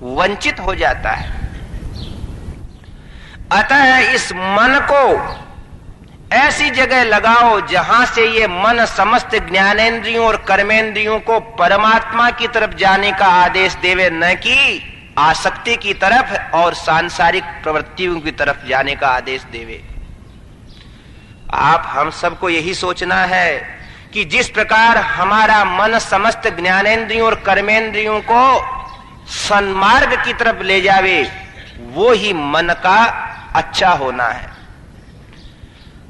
वंचित हो जाता है। अतः इस मन को ऐसी जगह लगाओ जहां से ये मन समस्त ज्ञानेंद्रियों और कर्मेंद्रियों को परमात्मा की तरफ जाने का आदेश देवे, न कि आसक्ति की तरफ और सांसारिक प्रवृत्तियों की तरफ जाने का आदेश देवे। आप हम सबको यही सोचना है कि जिस प्रकार हमारा मन समस्त ज्ञानेंद्रियों और कर्मेंद्रियों को सन्मार्ग की तरफ ले जावे, वो ही मन का अच्छा होना है।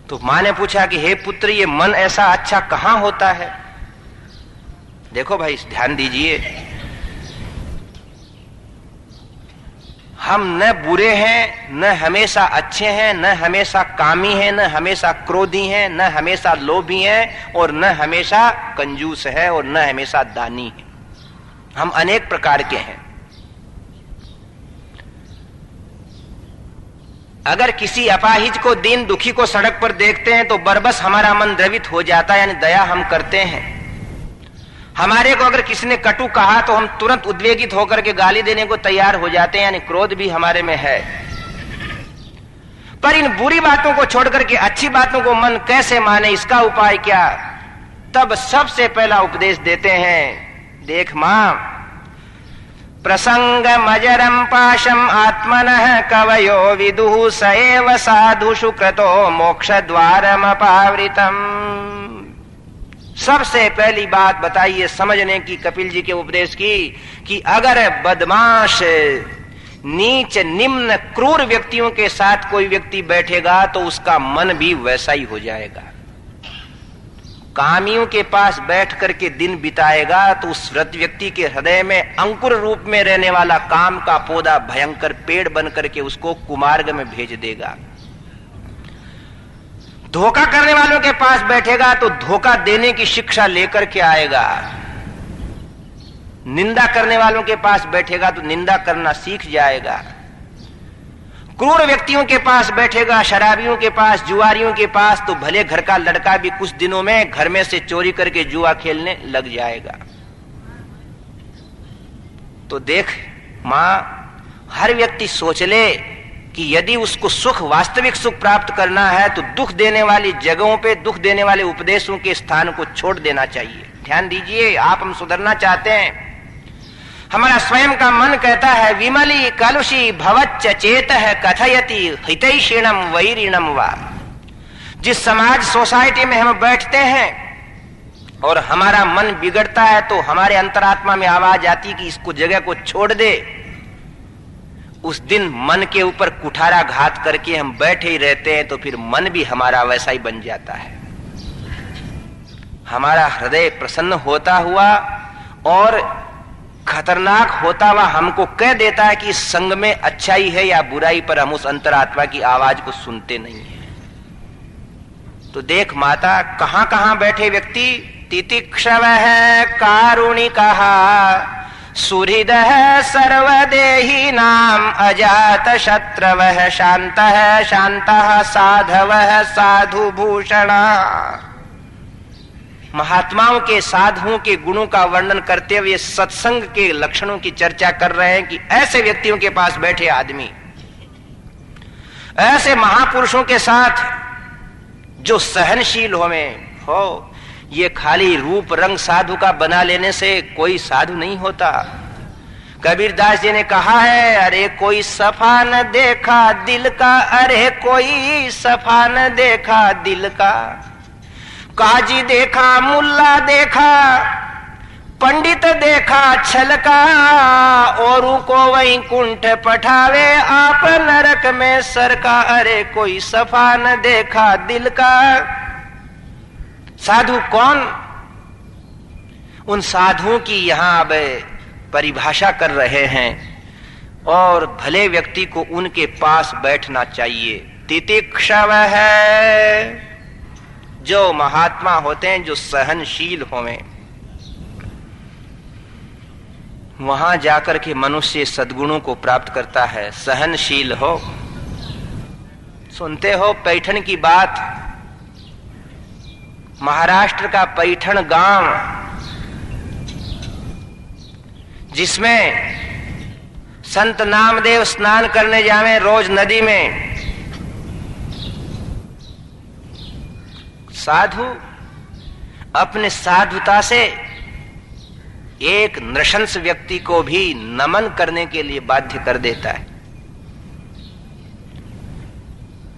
तो मां ने पूछा कि हे पुत्र, ये मन ऐसा अच्छा कहां होता है? देखो भाई, ध्यान दीजिए, हम न बुरे हैं, न हमेशा अच्छे हैं, न हमेशा कामी हैं, न हमेशा क्रोधी हैं, न हमेशा लोभी हैं, और न हमेशा कंजूस है, और न हमेशा दानी है। हम अनेक प्रकार के हैं। अगर किसी अपाहिज को, दीन दुखी को सड़क पर देखते हैं तो बरबस हमारा मन द्रवित हो जाता है, यानी दया हम करते हैं। हमारे को अगर किसी ने कटु कहा तो हम तुरंत उद्वेगित होकर के गाली देने को तैयार हो जाते हैं, यानी क्रोध भी हमारे में है। पर इन बुरी बातों को छोड़कर के अच्छी बातों को मन कैसे माने, इसका उपाय क्या? तब सबसे पहला उपदेश देते हैं, देख मां, प्रसंग मजरम पाशम आत्मनः कवयो विदुः स एव साधुषु कृतो मोक्ष द्वारम अपावृतम। सबसे पहली बात बताइए समझने की कपिल जी के उपदेश की, कि अगर बदमाश, नीच, निम्न, क्रूर व्यक्तियों के साथ कोई व्यक्ति बैठेगा तो उसका मन भी वैसा ही हो जाएगा। कामियों के पास बैठ करके दिन बिताएगा तो उस व्यक्ति के हृदय में अंकुर रूप में रहने वाला काम का पौधा भयंकर पेड़ बन करके उसको कुमार्ग में भेज देगा। धोखा करने वालों के पास बैठेगा तो धोखा देने की शिक्षा लेकर के आएगा। निंदा करने वालों के पास बैठेगा तो निंदा करना सीख जाएगा। क्रूर व्यक्तियों के पास बैठेगा, शराबियों के पास, जुआरियों के पास, तो भले घर का लड़का भी कुछ दिनों में घर में से चोरी करके जुआ खेलने लग जाएगा। तो देख मां, हर व्यक्ति सोच ले कि यदि उसको सुख, वास्तविक सुख प्राप्त करना है तो दुख देने वाली जगहों पे, दुख देने वाले उपदेशों के स्थान को छोड़ देना चाहिए। ध्यान दीजिए, आप हम सुधरना चाहते हैं, हमारा स्वयं का मन कहता है विमली कलुषी भवच्च चेतः कथयति हितैषिणम वैरिणम वा। जिस समाज, सोसाइटी में हम बैठते हैं और हमारा मन बिगड़ता है तो हमारे अंतरात्मा में आवाज आती कि इसको जगह को छोड़ दे। उस दिन मन के ऊपर कुठाराघात करके हम बैठे ही रहते हैं तो फिर मन भी हमारा वैसा ही बन जाता है। हमारा हृदय प्रसन्न होता हुआ और खतरनाक होता हुआ हमको कह देता है कि इस संग में अच्छाई है या बुराई, पर हम उस अंतरात्मा की आवाज को सुनते नहीं है। तो देख माता, कहां कहां बैठे व्यक्ति, तितिक्षवः कारुणिकः सुहृदः सर्वदेहिनां अजात शत्रवः शान्तः शान्तः साधवः साधुभूषणः। महात्माओं के, साधुओं के गुणों का वर्णन करते हुए सत्संग के लक्षणों की चर्चा कर रहे हैं कि ऐसे व्यक्तियों के पास बैठे आदमी, ऐसे महापुरुषों के साथ जो सहनशील हो। ये खाली रूप रंग साधु का बना लेने से कोई साधु नहीं होता। कबीरदास जी ने कहा है, अरे कोई सफा न देखा दिल का, अरे कोई सफा न देखा दिल का, काजी देखा मुल्ला देखा, पंडित देखा छलका, औरों को वैकुंठ पठावे आप नरक में सरका। अरे कोई सफा न देखा दिल का। साधु कौन? उन साधुओं की यहां अब परिभाषा कर रहे हैं, और भले व्यक्ति को उनके पास बैठना चाहिए। तितिक्षवः, जो महात्मा होते हैं, जो सहनशील होवें, वहां जाकर के मनुष्य सद्गुणों को प्राप्त करता है। सहनशील हो। सुनते हो पैठन की बात, महाराष्ट्र का पैठन गांव, जिसमें संत नामदेव स्नान करने जावे रोज नदी में, साधु अपने साधुता से एक नृशंस व्यक्ति को भी नमन करने के लिए बाध्य कर देता है।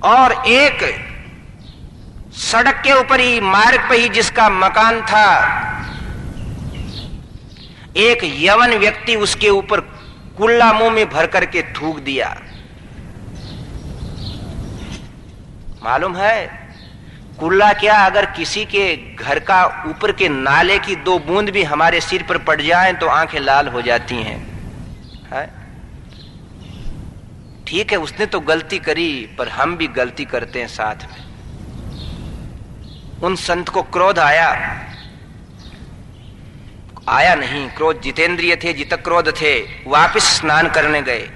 और एक सड़क के ऊपर ही, मार्ग पर ही जिसका मकान था, एक यवन व्यक्ति उसके ऊपर कुल्ला मुंह में भर करके थूक दिया। मालूम है कुल्ला क्या, अगर किसी के घर का ऊपर के नाले की 2 बूंद भी हमारे सिर पर पड़ जाए तो आंखें लाल हो जाती हैं, है? ठीक है, उसने तो गलती करी, पर हम भी गलती करते हैं साथ में। उन संत को क्रोध आया नहीं, क्रोध जितेंद्रिय थे, जित क्रोध थे, वापस स्नान करने गए।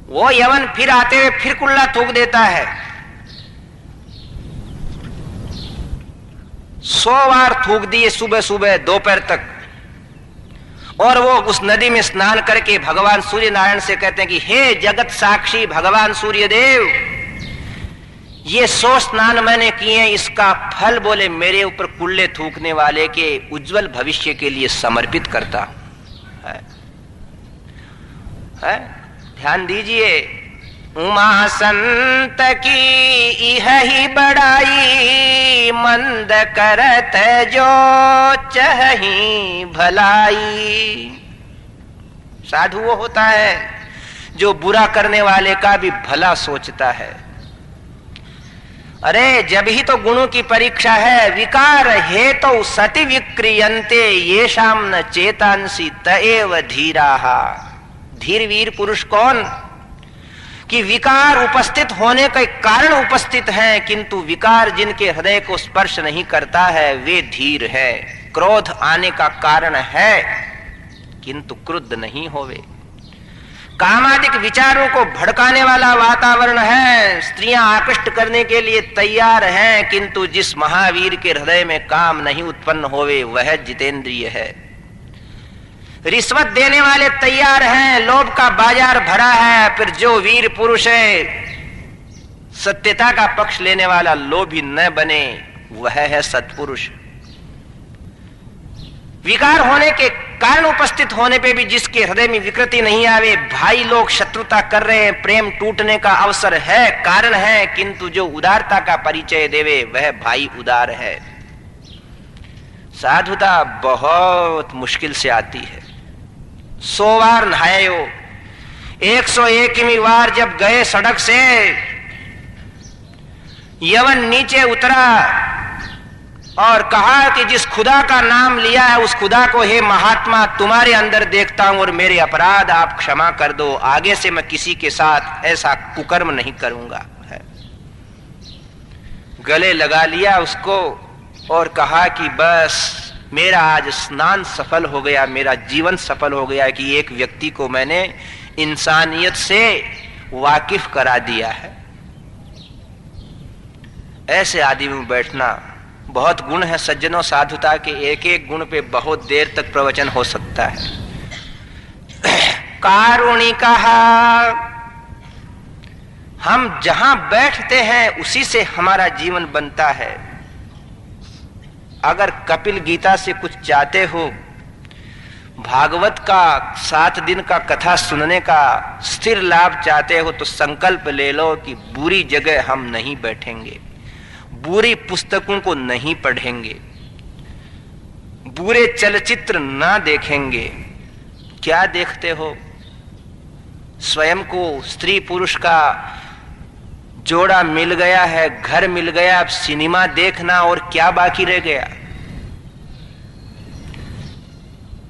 वो यवन फिर आते हुए फिर कुल्ला थूक देता है। 100 बार थूक दिए, सुबह सुबह दोपहर तक। और वो उस नदी में स्नान करके भगवान सूर्य नारायण से कहते हैं कि हे जगत साक्षी भगवान सूर्य देव, ये 100 स्नान मैंने किए, इसका फल बोले मेरे ऊपर कुल्ले थूकने वाले के उज्जवल भविष्य के लिए समर्पित करता हूं। है? ध्यान दीजिए, उमा संत की इह ही बड़ाई, मंद करत जो चही भलाई। साधु वो होता है जो बुरा करने वाले का भी भला सोचता है। अरे जब ही तो गुणों की परीक्षा है। विकार हे तो सति विक्रियन्ते येषाम न चेतांसी तएव धीराहा। धीर वीर पुरुष कौन? कि विकार उपस्थित होने के कारण उपस्थित हैं, किंतु विकार जिनके हृदय को स्पर्श नहीं करता है वे धीर है। क्रोध आने का कारण है किंतु क्रुद्ध नहीं होवे। कामादिक विचारों को भड़काने वाला वातावरण है, स्त्रियां आकृष्ट करने के लिए तैयार हैं, किंतु जिस महावीर के हृदय में काम नहीं उत्पन्न होवे वह जितेंद्रिय है। रिश्वत देने वाले तैयार हैं, लोभ का बाजार भरा है, फिर जो वीर पुरुष है सत्यता का पक्ष लेने वाला लोभी न बने वह है सत्पुरुष। विकार होने के कारण उपस्थित होने पे भी जिसके हृदय में विकृति नहीं आवे, भाई लोग शत्रुता कर रहे हैं, प्रेम टूटने का अवसर है, कारण है, किंतु जो उदारता का परिचय देवे वह भाई उदार है। साधुता बहुत मुश्किल से आती है। 100 बार नहाए हो, 101वीं बार जब गए सड़क से, यवन नीचे उतरा और कहा कि जिस खुदा का नाम लिया है उस खुदा को हे महात्मा तुम्हारे अंदर देखता हूं और मेरे अपराध आप क्षमा कर दो, आगे से मैं किसी के साथ ऐसा कुकर्म नहीं करूंगा। गले लगा लिया उसको और कहा कि बस मेरा आज स्नान सफल हो गया, मेरा जीवन सफल हो गया कि एक व्यक्ति को मैंने इंसानियत से वाकिफ करा दिया है। ऐसे आदमी में बैठना बहुत गुण है सज्जनों। साधुता के एक एक गुण पे बहुत देर तक प्रवचन हो सकता है। कारुणिका, हम जहां बैठते हैं उसी से हमारा जीवन बनता है। अगर कपिल गीता से कुछ चाहते हो, भागवत का 7 दिन का कथा सुनने का स्थिर लाभ चाहते हो, तो संकल्प ले लो कि बुरी जगह हम नहीं बैठेंगे, बुरी पुस्तकों को नहीं पढ़ेंगे, बुरे चलचित्र ना देखेंगे। क्या देखते हो? स्वयं को स्त्री पुरुष का जोड़ा मिल गया है, घर मिल गया, अब सिनेमा देखना और क्या बाकी रह गया?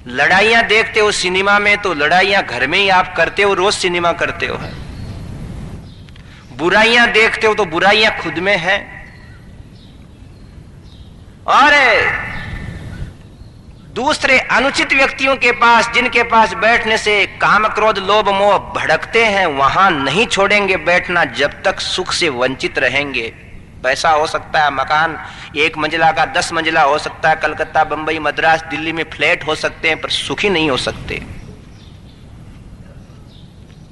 लड़ाइयां देखते हो सिनेमा में, तो लड़ाइयां घर में ही आप करते हो, रोज सिनेमा करते हो। बुराइयां देखते हो तो बुराइयां खुद में हैं। और दूसरे अनुचित व्यक्तियों के पास, जिनके पास बैठने से काम क्रोध लोभ मोह भड़कते हैं, वहां नहीं छोड़ेंगे बैठना जब तक सुख से वंचित रहेंगे। पैसा हो सकता है, मकान 1 मंजिला का 10 मंजिला हो सकता है, कलकत्ता, बंबई, मद्रास, दिल्ली में फ्लैट हो सकते हैं, पर सुखी नहीं हो सकते।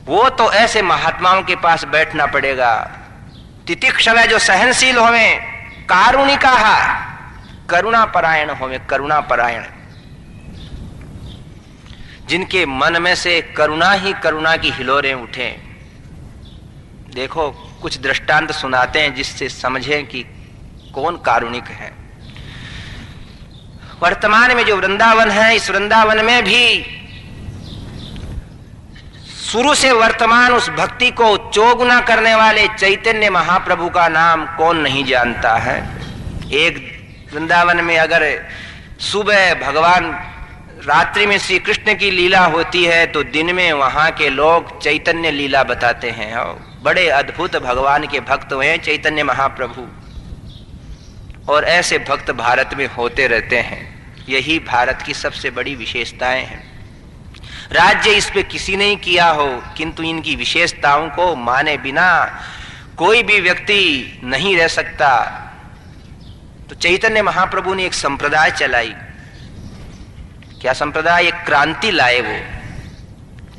वो तो ऐसे महात्माओं के पास बैठना पड़ेगा, तितिक्षण जो सहनशील होवे, कारुणिका, करुणा परायण होवे, करुणा परायण, जिनके मन में से करुणा ही करुणा की हिलोरें उठे। देखो कुछ दृष्टांत सुनाते हैं जिससे समझें कि कौन कारुणिक है। वर्तमान में जो वृंदावन है, इस वृंदावन में भी शुरू से वर्तमान उस भक्ति को चौगुना करने वाले चैतन्य महाप्रभु का नाम कौन नहीं जानता है। एक वृंदावन में अगर सुबह भगवान, रात्रि में श्री कृष्ण की लीला होती है तो दिन में वहां के लोग चैतन्य लीला बताते हैं। और बड़े अद्भुत भगवान के भक्त हुए चैतन्य महाप्रभु, और ऐसे भक्त भारत में होते रहते हैं। यही भारत की सबसे बड़ी विशेषताएं हैं। राज्य इस पे किसी ने किया हो, किंतु इनकी विशेषताओं को माने बिना कोई भी व्यक्ति नहीं रह सकता। तो चैतन्य महाप्रभु ने एक संप्रदाय चलाई। क्या संप्रदाय? एक क्रांति लाए वो।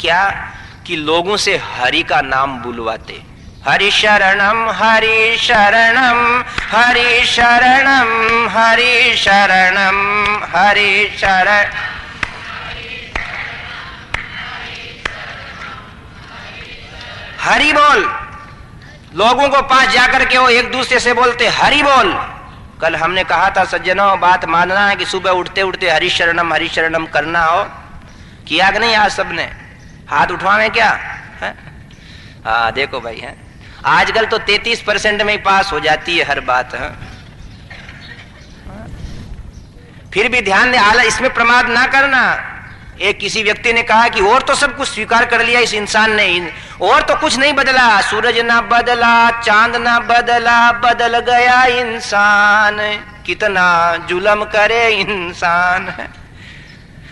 क्या? कि लोगों से हरि का नाम बुलवाते। हरि शरणम हरि शरणम हरि शरणम हरि शरणम हरि शरण, हरि बोल। लोगों को पास जाकर के वो एक दूसरे से बोलते हरि बोल। कल हमने कहा था सज्जनों, बात मानना है कि सुबह उठते उठते हरि शरणम करना हो। किया कि नहीं? आज सबने हाथ उठवावे क्या है? हाँ देखो भाई, है आजकल तो 33% में ही पास हो जाती है हर बात है। फिर भी ध्यान दे, आला इसमें प्रमाद ना करना। एक किसी व्यक्ति ने कहा कि और तो सब कुछ स्वीकार कर लिया इस इंसान ने, और तो कुछ नहीं बदला। सूरज ना बदला, चांद ना बदला, बदल गया इंसान। कितना जुल्म करे इंसान।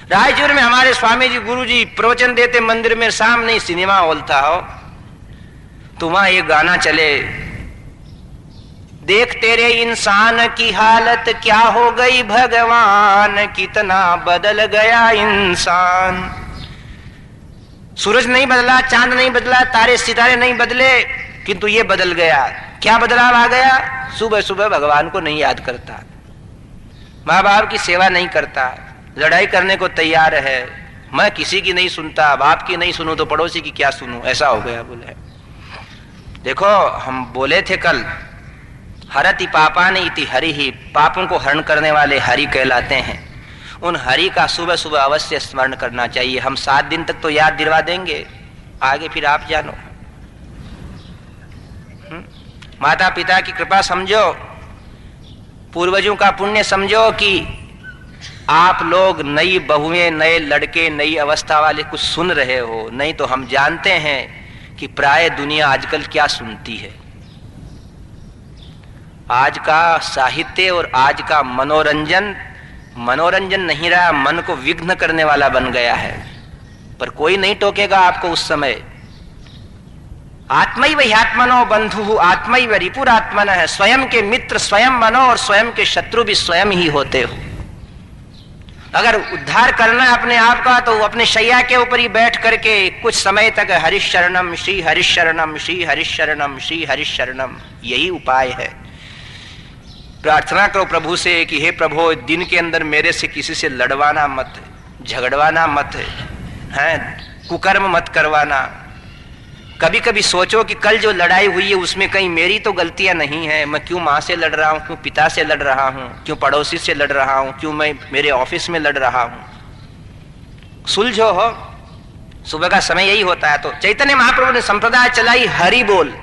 रायचूर में हमारे स्वामी जी गुरु जी प्रवचन देते मंदिर में, सामने सिनेमा हॉल था हो, तो वहां एक गाना चले, देख तेरे इंसान की हालत क्या हो गई भगवान, कितना बदल गया इंसान। सूरज नहीं बदला, चांद नहीं बदला, तारे सितारे नहीं बदले, किंतु ये बदल गया। क्या बदलाव आ गया? सुबह सुबह भगवान को नहीं याद करता, माँ बाप की सेवा नहीं करता, लड़ाई करने को तैयार है। मैं किसी की नहीं सुनता, बाप की नहीं सुनूं तो पड़ोसी की क्या सुनूं, ऐसा हो गया। बोले देखो, हम बोले थे कल, हरति पापानि इति हरि ही, पापों को हरण करने वाले हरि कहलाते हैं। उन हरि का सुबह सुबह अवश्य स्मरण करना चाहिए। हम 7 दिन तक तो याद दिलवा देंगे, आगे फिर आप जानो। माता पिता की कृपा समझो, पूर्वजों का पुण्य समझो कि आप लोग नई बहुएं, नए लड़के, नई अवस्था वाले कुछ सुन रहे हो। नहीं तो हम जानते हैं कि प्राय दुनिया आजकल क्या सुनती है। आज का साहित्य और आज का मनोरंजन नहीं रहा, मन को विघ्न करने वाला बन गया है। पर कोई नहीं टोकेगा आपको उस समय। आत्मैव ह्यात्मनो बंधु आत्मैव रिपुरात्मन है। स्वयं के मित्र स्वयं बनो और स्वयं के शत्रु भी स्वयं ही होते हो। अगर उद्धार करना है अपने आप का तो अपने शैया के ऊपर ही बैठ करके कुछ समय तक हरिशरणम श्री हरिशरणम श्री हरिशरणम श्री हरिशरणम, यही उपाय है। प्रार्थना करो प्रभु से कि हे प्रभु, दिन के अंदर मेरे से किसी से लड़वाना मत, झगड़वाना मत है, कुकर्म मत करवाना। कभी कभी सोचो कि कल जो लड़ाई हुई है उसमें कहीं मेरी तो गलतियां नहीं है। मैं क्यों माँ से लड़ रहा हूँ, क्यों पिता से लड़ रहा हूँ, क्यों पड़ोसी से लड़ रहा हूँ, क्यों मैं मेरे ऑफिस में लड़ रहा हूँ। सुलझो हो, सुबह का समय यही होता है। तो चैतन्य महाप्रभु ने संप्रदाय चलाई हरि बोल।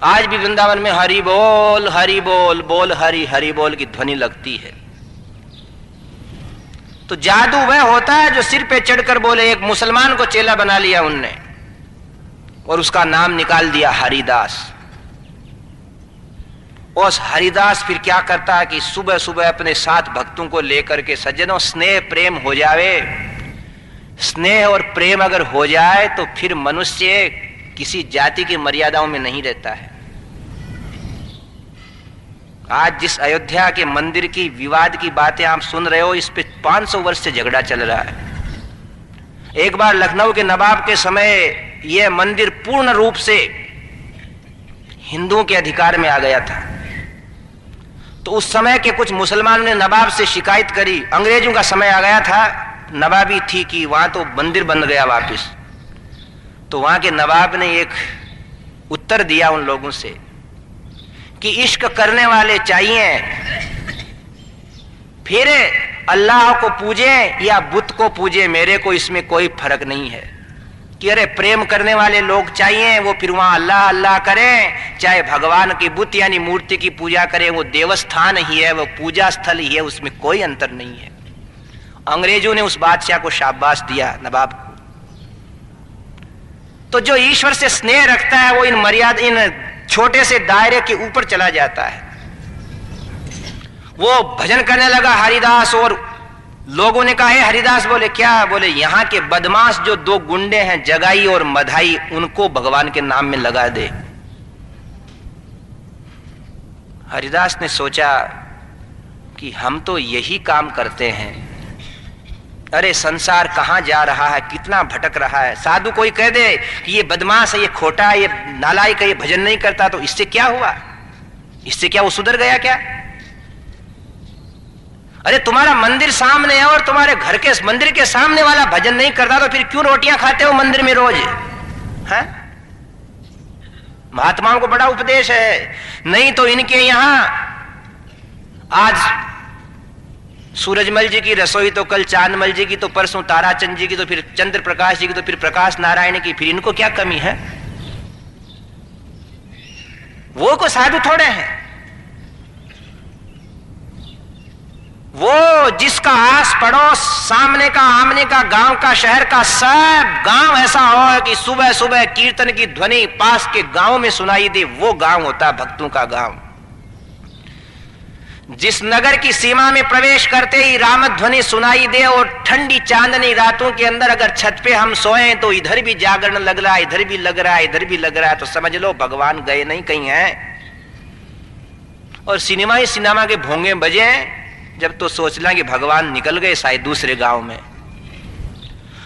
आज भी वृंदावन में हरि बोल बोल हरि हरि बोल की ध्वनि लगती है। तो जादू वह होता है जो सिर पे चढ़कर बोले। एक मुसलमान को चेला बना लिया उनने और उसका नाम निकाल दिया हरिदास। उस हरिदास फिर क्या करता है कि सुबह सुबह अपने 7 भक्तों को लेकर के, सज्जनों स्नेह प्रेम हो जावे, स्नेह और प्रेम अगर हो जाए तो फिर मनुष्य किसी जाति की मर्यादाओं में नहीं रहता है। आज जिस अयोध्या के मंदिर की विवाद की बातें आप सुन रहे हो, इस पे 500 वर्ष से झगड़ा चल रहा है। एक बार लखनऊ के नवाब के समय यह मंदिर पूर्ण रूप से हिंदुओं के अधिकार में आ गया था। तो उस समय के कुछ मुसलमानों ने नवाब से शिकायत करी। अंग्रेजों का समय आ गया था, नवाबी थी कि वहां तो मंदिर बन गया वापस। तो वहां के नवाब ने एक उत्तर दिया उन लोगों से कि इश्क करने वाले चाहिए, फिर अल्लाह को पूजे या बुत को पूजे, मेरे को इसमें कोई फर्क नहीं है। कि अरे प्रेम करने वाले लोग चाहिए, वो फिर वहां अल्लाह अल्लाह करें, चाहे भगवान की बुत यानी मूर्ति की पूजा करें, वो देवस्थान ही है, वो पूजा स्थल ही है, उसमें कोई अंतर नहीं है। अंग्रेजों ने उस बादशाह को शाबाश दिया, नवाब को। तो जो ईश्वर से स्नेह रखता है वो इन मर्यादा, इन छोटे से दायरे के ऊपर चला जाता है। वो भजन करने लगा हरिदास, और लोगों ने कहा है हरिदास, बोले क्या? बोले यहां के बदमाश जो 2 गुंडे हैं जगाई और मधाई, उनको भगवान के नाम में लगा दे। हरिदास ने सोचा कि हम तो यही काम करते हैं, अरे संसार कहां जा रहा है, कितना भटक रहा है। साधु कोई कह दे कि ये बदमाश है, ये खोटा है, ये नालायक है, ये भजन नहीं करता, तो इससे क्या हुआ? इससे क्या वो सुधर गया क्या? अरे तुम्हारा मंदिर सामने है और तुम्हारे घर के मंदिर के सामने वाला भजन नहीं करता, तो फिर क्यों रोटियां खाते हो मंदिर में रोज? हैं? महात्माओं को बड़ा उपदेश है। नहीं तो इनके यहां आज सूरजमल जी की रसोई तो कल चांदमल जी की, तो परसों ताराचंद जी की, तो फिर चंद्र प्रकाश जी की, तो फिर प्रकाश नारायण की, फिर इनको क्या कमी है? वो को साधु थोड़े हैं। वो जिसका आस पड़ोस, सामने का, आमने का, गांव का, शहर का, सब गांव ऐसा हो कि सुबह सुबह कीर्तन की ध्वनि पास के गांव में सुनाई दे, वो गांव होता है भक्तों का गांव। जिस नगर की सीमा में प्रवेश करते ही राम ध्वनि सुनाई दे और ठंडी चांदनी रातों के अंदर अगर छत पे हम सोए तो इधर भी जागरण लग रहा है, इधर भी लग रहा है, इधर भी लग रहा है, तो समझ लो भगवान गए नहीं कहीं हैं। और सिनेमा ही सिनेमा के भोंगे बजे जब, तो सोचना कि भगवान निकल गए शायद दूसरे गांव में।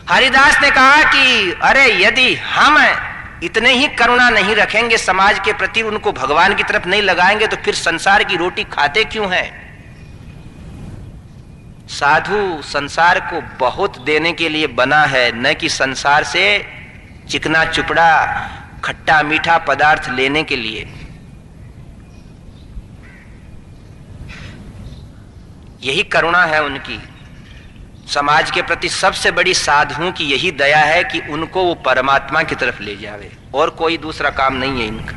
हरिदास ने कहा कि अरे यदि हम इतने ही करुणा नहीं रखेंगे समाज के प्रति, उनको भगवान की तरफ नहीं लगाएंगे, तो फिर संसार की रोटी खाते क्यों हैं? साधु संसार को बहुत देने के लिए बना है, न कि संसार से चिकना चुपड़ा खट्टा मीठा पदार्थ लेने के लिए। यही करुणा है उनकी समाज के प्रति। सबसे बड़ी साधुओं की यही दया है कि उनको वो परमात्मा की तरफ ले जावे, और कोई दूसरा काम नहीं है इनका।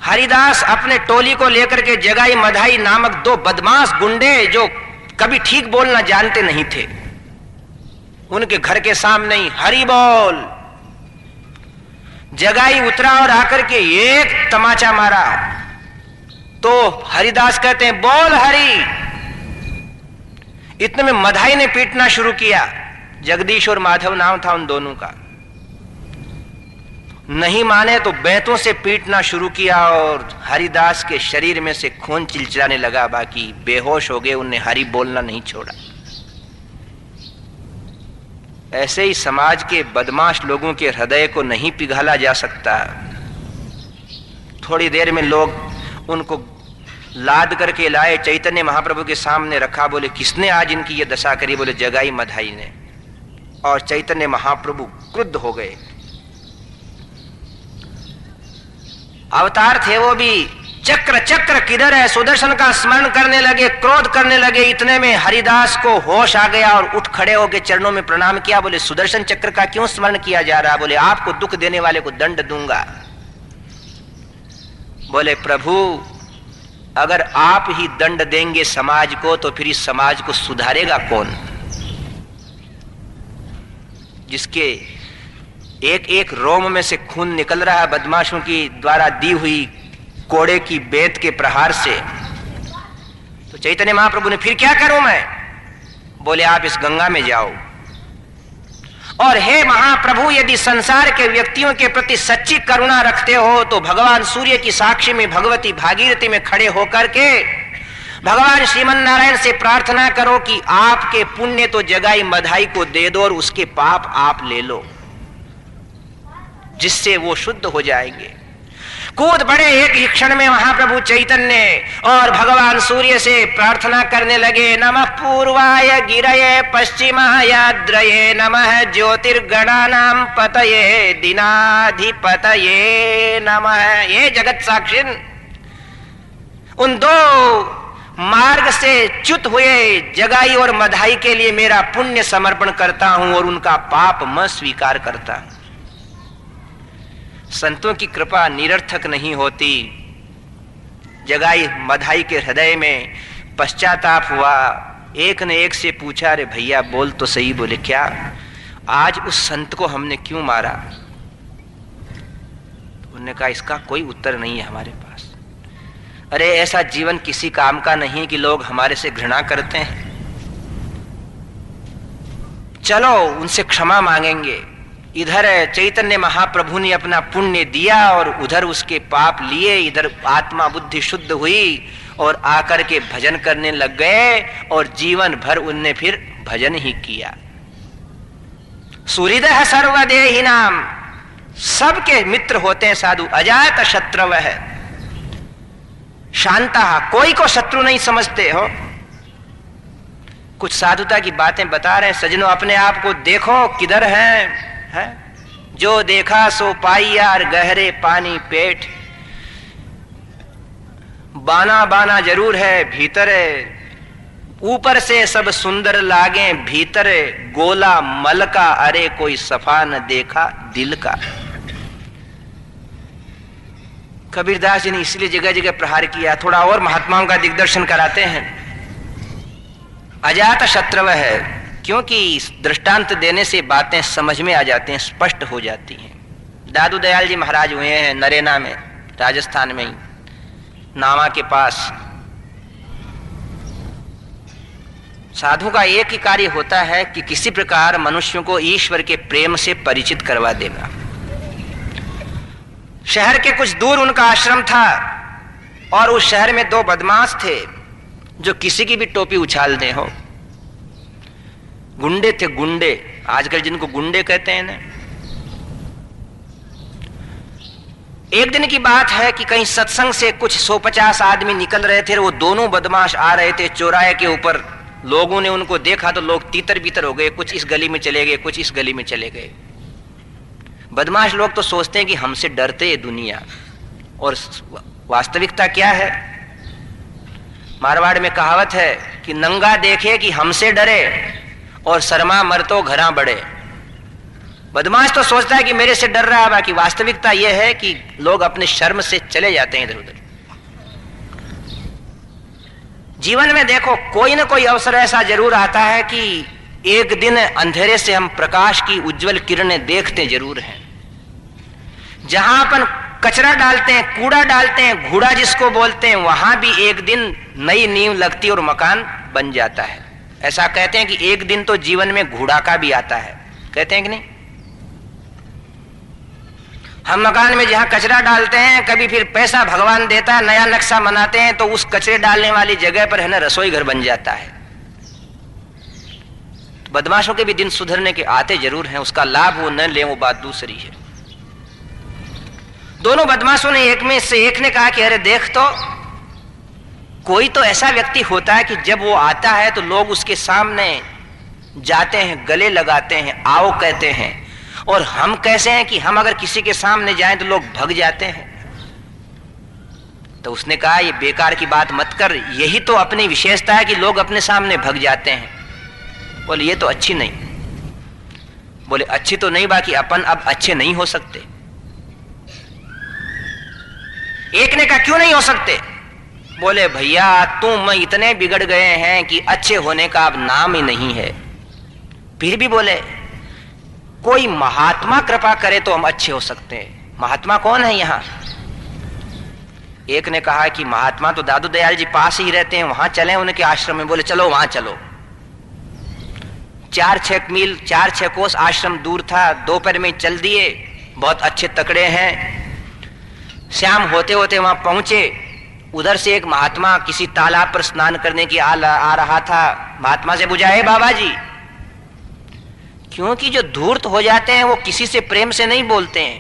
हरिदास अपने टोली को लेकर के जगाई मधाई नामक 2 बदमाश गुंडे, जो कभी ठीक बोलना जानते नहीं थे, उनके घर के सामने ही हरि बोल। जगाई उतरा और आकर के एक तमाचा मारा। तो हरिदास कहते हैं बोल हरि। इतने में मधाई ने पीटना शुरू किया। जगदीश और माधव नाम था उन दोनों का। नहीं माने तो बैंतों से पीटना शुरू किया और हरिदास के शरीर में से खून चिलचिलाने लगा। बाकी बेहोश हो गए, उन्हें हरि बोलना नहीं छोड़ा। ऐसे ही समाज के बदमाश लोगों के हृदय को नहीं पिघला जा सकता। थोड़ी देर में लोग उनको लाद करके लाए, चैतन्य महाप्रभु के सामने रखा। बोले किसने आज इनकी ये दशा करी? बोले जगाई मधाई ने। और चैतन्य महाप्रभु क्रुद्ध हो गए। अवतार थे वो भी। चक्र चक्र किधर है? सुदर्शन का स्मरण करने लगे, क्रोध करने लगे। इतने में हरिदास को होश आ गया और उठ खड़े होकर चरणों में प्रणाम किया। बोले सुदर्शन चक्र का क्यों स्मरण किया जा रहा? बोले आपको दुख देने वाले को दंड दूंगा। बोले प्रभु अगर आप ही दंड देंगे समाज को तो फिर इस समाज को सुधारेगा कौन? जिसके एक एक रोम में से खून निकल रहा है बदमाशों की द्वारा दी हुई कोड़े की बेत के प्रहार से। तो चैतन्य महाप्रभु ने फिर क्या करूं मैं? बोले आप इस गंगा में जाओ और हे महाप्रभु, यदि संसार के व्यक्तियों के प्रति सच्ची करुणा रखते हो तो भगवान सूर्य की साक्षी में भगवती भागीरथी में खड़े होकर के भगवान श्रीमन नारायण से प्रार्थना करो कि आपके पुण्य तो जगाई मधाई को दे दो और उसके पाप आप ले लो, जिससे वो शुद्ध हो जाएंगे। कूद पड़े एक ही क्षण में महाप्रभु चैतन्य और भगवान सूर्य से प्रार्थना करने लगे। नमः पूर्वाय गिरये पश्चिमायाद्रये नमः ज्योतिर्गणानां पतये दीनाधिपतये नमः। ये जगत साक्षिन, उन दो मार्ग से च्युत हुए जगाई और मधाई के लिए मेरा पुण्य समर्पण करता हूं और उनका पाप मैं स्वीकार करता हूं। संतों की कृपा निरर्थक नहीं होती। जगाई मधाई के हृदय में पश्चाताप हुआ। एक ने एक से पूछा, अरे भैया बोल तो सही। बोले क्या? आज उस संत को हमने क्यों मारा? उन्होंने कहा इसका कोई उत्तर नहीं है हमारे पास। अरे ऐसा जीवन किसी काम का नहीं कि लोग हमारे से घृणा करते हैं। चलो उनसे क्षमा मांगेंगे। इधर चैतन्य महाप्रभु ने अपना पुण्य दिया और उधर उसके पाप लिए। इधर आत्मा बुद्धि शुद्ध हुई और आकर के भजन करने लग गए और जीवन भर उनने फिर भजन ही किया। सुहृदः सर्वदेहिनां, सबके मित्र होते हैं साधु। अजात शत्रवः, शांता, कोई को शत्रु नहीं समझते हो। कुछ साधुता की बातें बता रहे हैं। सजनों अपने आप को देखो किधर है? जो देखा सो पाई यार गहरे पानी पेट। बाना बाना जरूर है भीतर, ऊपर से सब सुंदर लागे भीतर गोला मल का। अरे कोई सफा न देखा दिल का। कबीरदास जी ने इसलिए जगह जगह प्रहार किया। थोड़ा और महात्माओं का दिग्दर्शन कराते हैं। अजात शत्रव है, क्योंकि दृष्टांत देने से बातें समझ में आ जाती हैं, स्पष्ट हो जाती हैं। दादू दयाल जी महाराज हुए हैं नरेना में, राजस्थान में ही, नावा के पास। साधु का एक ही कार्य होता है कि किसी प्रकार मनुष्यों को ईश्वर के प्रेम से परिचित करवा देगा। शहर के कुछ दूर उनका आश्रम था और उस शहर में दो बदमाश थे जो किसी की भी टोपी उछाल दे हो। गुंडे थे, गुंडे, आजकल जिनको गुंडे कहते हैं ना। एक दिन की बात है कि कहीं सत्संग से कुछ 150 आदमी निकल रहे थे। वो दोनों बदमाश आ रहे थे चौराहे के ऊपर। लोगों ने उनको देखा तो लोग तीतर बीतर हो गए। कुछ इस गली में चले गए, कुछ इस गली में चले गए। बदमाश लोग तो सोचते हैं कि हमसे डरते हैं दुनिया, और वास्तविकता क्या है? मारवाड़ में कहावत है कि नंगा देखे कि हमसे डरे और शर्मा मर तो घरा बड़े। बदमाश तो सोचता है कि मेरे से डर रहा है, बाकी वास्तविकता यह है कि लोग अपने शर्म से चले जाते हैं इधर उधर। जीवन में देखो कोई ना कोई अवसर ऐसा जरूर आता है कि एक दिन अंधेरे से हम प्रकाश की उज्जवल किरणें देखते जरूर हैं। जहां अपन कचरा डालते हैं, कूड़ा डालते हैं, घूड़ा जिसको बोलते हैं, वहां भी एक दिन नई नींव लगती और मकान बन जाता है। ऐसा कहते हैं कि एक दिन तो जीवन में घूड़ा का भी आता है, कहते हैं कि नहीं? हम मकान में जहां कचरा डालते हैं, कभी फिर पैसा भगवान देता है, नया नक्शा बनाते हैं तो उस कचरे डालने वाली जगह पर है ना रसोई घर बन जाता है। बदमाशों के भी दिन सुधरने के आते जरूर हैं, उसका लाभ वो न ले वो बात दूसरी है। दोनों बदमाशों ने एक में से एक ने कहा कि अरे देख तो, कोई तो ऐसा व्यक्ति होता है कि जब वो आता है तो लोग उसके सामने जाते हैं, गले लगाते हैं, आओ कहते हैं, और हम कैसे हैं कि हम अगर किसी के सामने जाएं तो लोग भग जाते हैं। तो उसने कहा ये बेकार की बात मत कर, यही तो अपनी विशेषता है कि लोग अपने सामने भग जाते हैं। बोले ये तो अच्छी नहीं। बोले अच्छी तो नहीं, बाकी अपन अब अच्छे नहीं हो सकते। एक ने कहा क्यों नहीं हो सकते? बोले भैया तुम इतने बिगड़ गए हैं कि अच्छे होने का अब नाम ही नहीं है। फिर भी बोले कोई महात्मा कृपा करे तो हम अच्छे हो सकते हैं। महात्मा कौन है यहां? एक ने कहा कि महात्मा तो दादू दयाल जी पास ही रहते हैं, वहां चलें उनके आश्रम में। बोले चलो वहां चलो। 4-6 कोस आश्रम दूर था। दोपहर में चल दिए, बहुत अच्छे तकड़े हैं। शाम होते होते वहां पहुंचे। उधर से एक महात्मा किसी तालाब पर स्नान करने की आ रहा था। महात्मा से पूछा, हे बाबा जी, क्योंकि जो धूर्त हो जाते हैं वो किसी से प्रेम से नहीं बोलते हैं,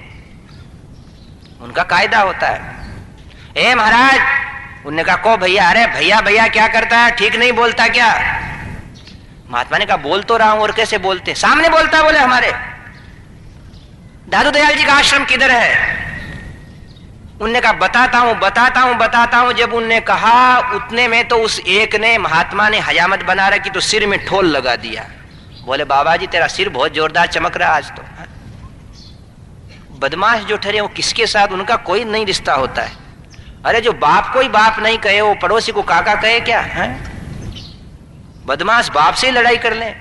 उनका कायदा होता है। ए महाराज, उनने कहा, को भैया? अरे भैया भैया क्या करता है, ठीक नहीं बोलता क्या? महात्मा ने कहा, बोल तो रहा हूं, और कैसे बोलते? सामने बोलता। बोले, हमारे दादू दयाल जी का आश्रम किधर है? उनने कहा, बताता हूं। जब उनने कहा उतने में तो उस एक ने, महात्मा ने हजामत बना रखी तो सिर में ठोल लगा दिया। बोले, बाबा जी तेरा सिर बहुत जोरदार चमक रहा आज तो। बदमाश जो ठहरे वो किसके साथ उनका कोई नहीं रिश्ता होता है। अरे जो बाप को ही बाप नहीं कहे वो पड़ोसी को काका कहे क्या है? बदमाश बाप से ही लड़ाई कर ले।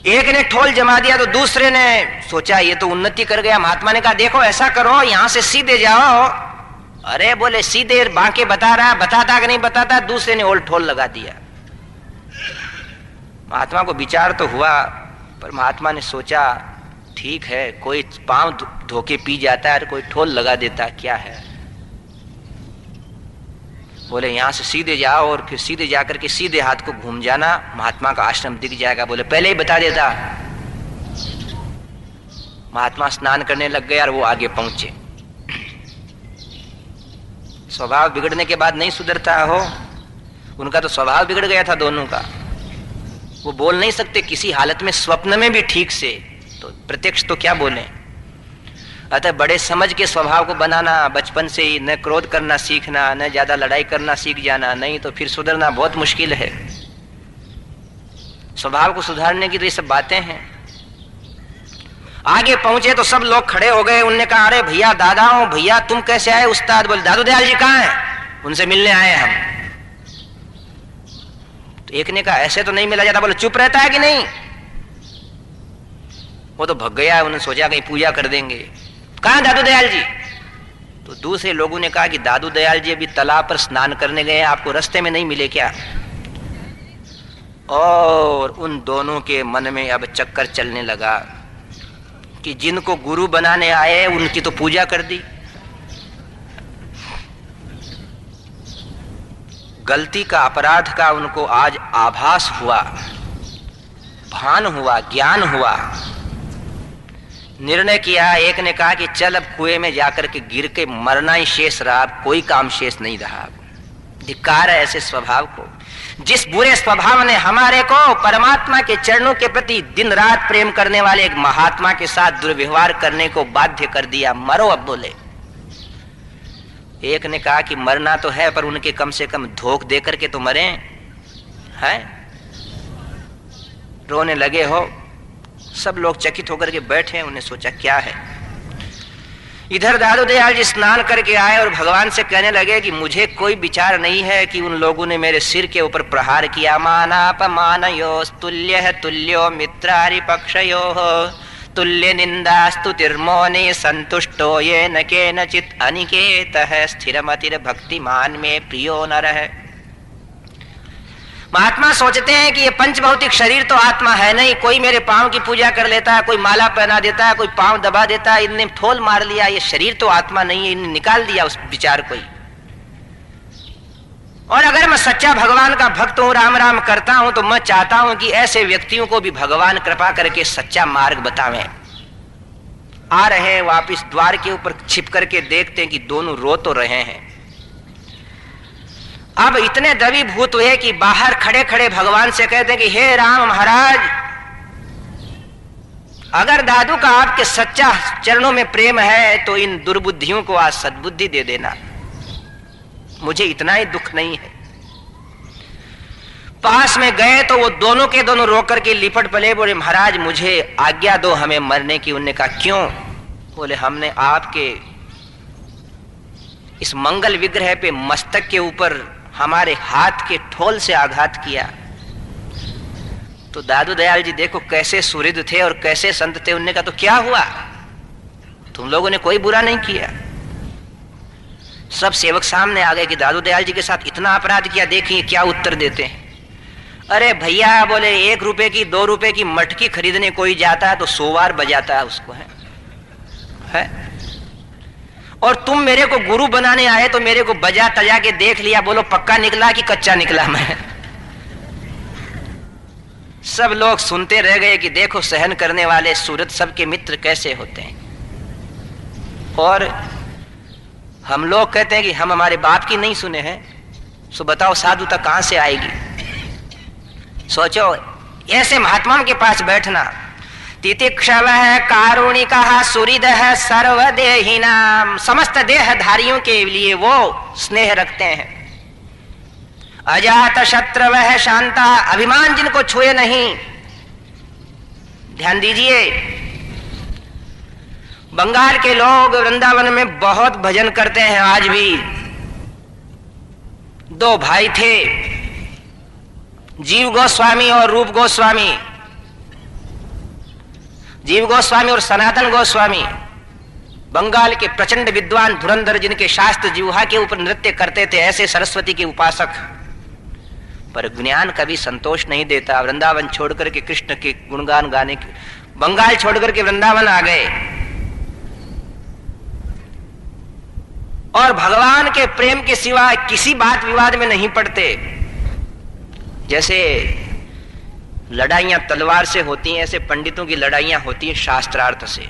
एक ने ठोल जमा दिया तो दूसरे ने सोचा ये तो उन्नति कर गया। महात्मा ने कहा, देखो ऐसा करो, यहां से सीधे जाओ। अरे बोले, सीधे बांके बता रहा, बताता कि नहीं बताता? दूसरे ने और ठोल लगा दिया। महात्मा को विचार तो हुआ, पर महात्मा ने सोचा, ठीक है, कोई पांव धोके पी जाता है और कोई ठोल लगा देता, क्या है। बोले, यहां से सीधे जाओ और फिर सीधे जाकर के सीधे हाथ को घूम जाना, महात्मा का आश्रम दिख जाएगा। बोले, पहले ही बता देता। महात्मा स्नान करने लग गए और वो आगे पहुंचे। स्वभाव बिगड़ने के बाद नहीं सुधरता हो, उनका तो स्वभाव बिगड़ गया था दोनों का। वो बोल नहीं सकते किसी हालत में, स्वप्न में भी ठीक से, तो प्रत्यक्ष तो क्या बोले। अतः बड़े समझ के स्वभाव को बनाना, बचपन से ही न क्रोध करना सीखना, न ज्यादा लड़ाई करना सीख जाना, नहीं तो फिर सुधरना बहुत मुश्किल है। स्वभाव को सुधारने की तो ये सब बातें हैं। आगे पहुंचे तो सब लोग खड़े हो गए। उनने कहा, अरे भैया, दादा हूं भैया, तुम कैसे आए? उस्ताद बोले, दादू दयाल जी कहाँ हैं? उनसे मिलने आए हम। तो एक ने कहा, ऐसे तो नहीं मिला जाता। बोले, चुप रहता है कि नहीं? वो तो भग गया। उन्होंने सोचा कहीं पूजा कर देंगे। कहाँ दादू दयाल जी? तो दूसरे लोगों ने कहा कि दादू दयाल जी अभी तालाब पर स्नान करने गए, आपको रास्ते में नहीं मिले क्या? और उन दोनों के मन में अब चक्कर चलने लगा कि जिनको गुरु बनाने आए उनकी तो पूजा कर दी। गलती का, अपराध का उनको आज आभास हुआ, भान हुआ, ज्ञान हुआ। निर्णय किया। एक ने कहा कि चल अब कुएं में जाकर के गिर के मरना ही शेष रहा, कोई काम शेष नहीं रहा। धिक्कार है ऐसे स्वभाव को। जिस बुरे स्वभाव ने हमारे को परमात्मा के चरणों के प्रति दिन रात प्रेम करने वाले एक महात्मा के साथ दुर्व्यवहार करने को बाध्य कर दिया। मरो अब। बोले, एक ने कहा कि मरना तो है, पर उनके कम से कम धोख दे करके तो मरे हैं। रोने लगे हो। सब लोग चकित होकर के बैठे। उन्हें सोचा क्या है। इधर दादू दयाल जी स्नान करके आए और भगवान से कहने लगे कि मुझे कोई विचार नहीं है कि उन लोगों ने मेरे सिर के ऊपर प्रहार किया। मानापमानयोस् तुल्यः तुल्यो मित्रारि पक्षयोः तुल्य निंदा स्तुतिर्मौने संतुष्टो येन केनचित् अनिकेतः स्थिरमतिर भक्तिमान में प्रियो नरः। महात्मा सोचते हैं कि ये पंचभौतिक शरीर तो आत्मा है नहीं। कोई मेरे पांव की पूजा कर लेता है, कोई माला पहना देता है, कोई पांव दबा देता है, इनने ठोल मार लिया, ये शरीर तो आत्मा नहीं है। इन्हें निकाल दिया उस विचार को ही। और अगर मैं सच्चा भगवान का भक्त हूं, राम राम करता हूं, तो मैं चाहता हूं कि ऐसे व्यक्तियों को भी भगवान कृपा करके सच्चा मार्ग बतावें। आ रहे हैं वापिस, द्वार के ऊपर छिप करके देखते हैं कि दोनों रो तो रहे हैं। अब इतने दवीभूत हुए कि बाहर खड़े खड़े भगवान से कहते हैं कि हे राम महाराज, अगर दादू का आपके सच्चा चरणों में प्रेम है तो इन दुर्बुद्धियों को आज सद्बुद्धि दे देना, मुझे इतना ही दुख नहीं है। पास में गए तो वो दोनों के दोनों रो करके लिपट पड़े। बोले, महाराज मुझे आज्ञा दो हमें मरने की। उन्होंने कहा, क्यों? बोले, हमने आपके इस मंगल विग्रह पे मस्तक के ऊपर हमारे हाथ के ठोल से आघात किया। तो दादू दयाल जी देखो कैसे सुहृद थे और कैसे संत थे। उनने कहा, तो क्या हुआ? तुम लोगों ने कोई बुरा नहीं किया। सब सेवक सामने आ गए कि दादू दयाल जी के साथ इतना अपराध किया, देखिए क्या उत्तर देते हैं। अरे भैया बोले 1 रुपए की 2 रुपए की मटकी खरीदने कोई जाता है तो 100 बार बजाता है उसको, है? और तुम मेरे को गुरु बनाने आए तो मेरे को बजा तजा के देख लिया, बोलो पक्का निकला कि कच्चा निकला मैं? सब लोग सुनते रह गए कि देखो सहन करने वाले सूरत सबके मित्र कैसे होते हैं। और हम लोग कहते हैं कि हम हमारे बाप की नहीं सुने हैं, सो बताओ साधुता कहां से आएगी? सोचो, ऐसे महात्माओं के पास बैठना। तितिक्षवः कारुणिकः सुहृदः सर्वदेहिनां, समस्त देहधारियों के लिए वो स्नेह रखते हैं। अजात शत्रवः शांता, अभिमान जिनको छुए नहीं। ध्यान दीजिए, बंगाल के लोग वृंदावन में बहुत भजन करते हैं आज भी। 2 भाई थे, जीव गोस्वामी और रूप गोस्वामी। जीव गोस्वामी और सनातन गोस्वामी बंगाल के प्रचंड विद्वान धुरंधर, जिनके शास्त्र जिह्वा के ऊपर नृत्य करते थे, ऐसे सरस्वती के उपासक। पर ज्ञान कभी संतोष नहीं देता। वृंदावन छोड़कर के कृष्ण के गुणगान गाने के, बंगाल छोड़कर के वृंदावन आ गए और भगवान के प्रेम के सिवा किसी बात विवाद में नहीं पड़ते। जैसे लड़ाइयां तलवार से होती हैं, ऐसे पंडितों की लड़ाइयां होती हैं शास्त्रार्थ से।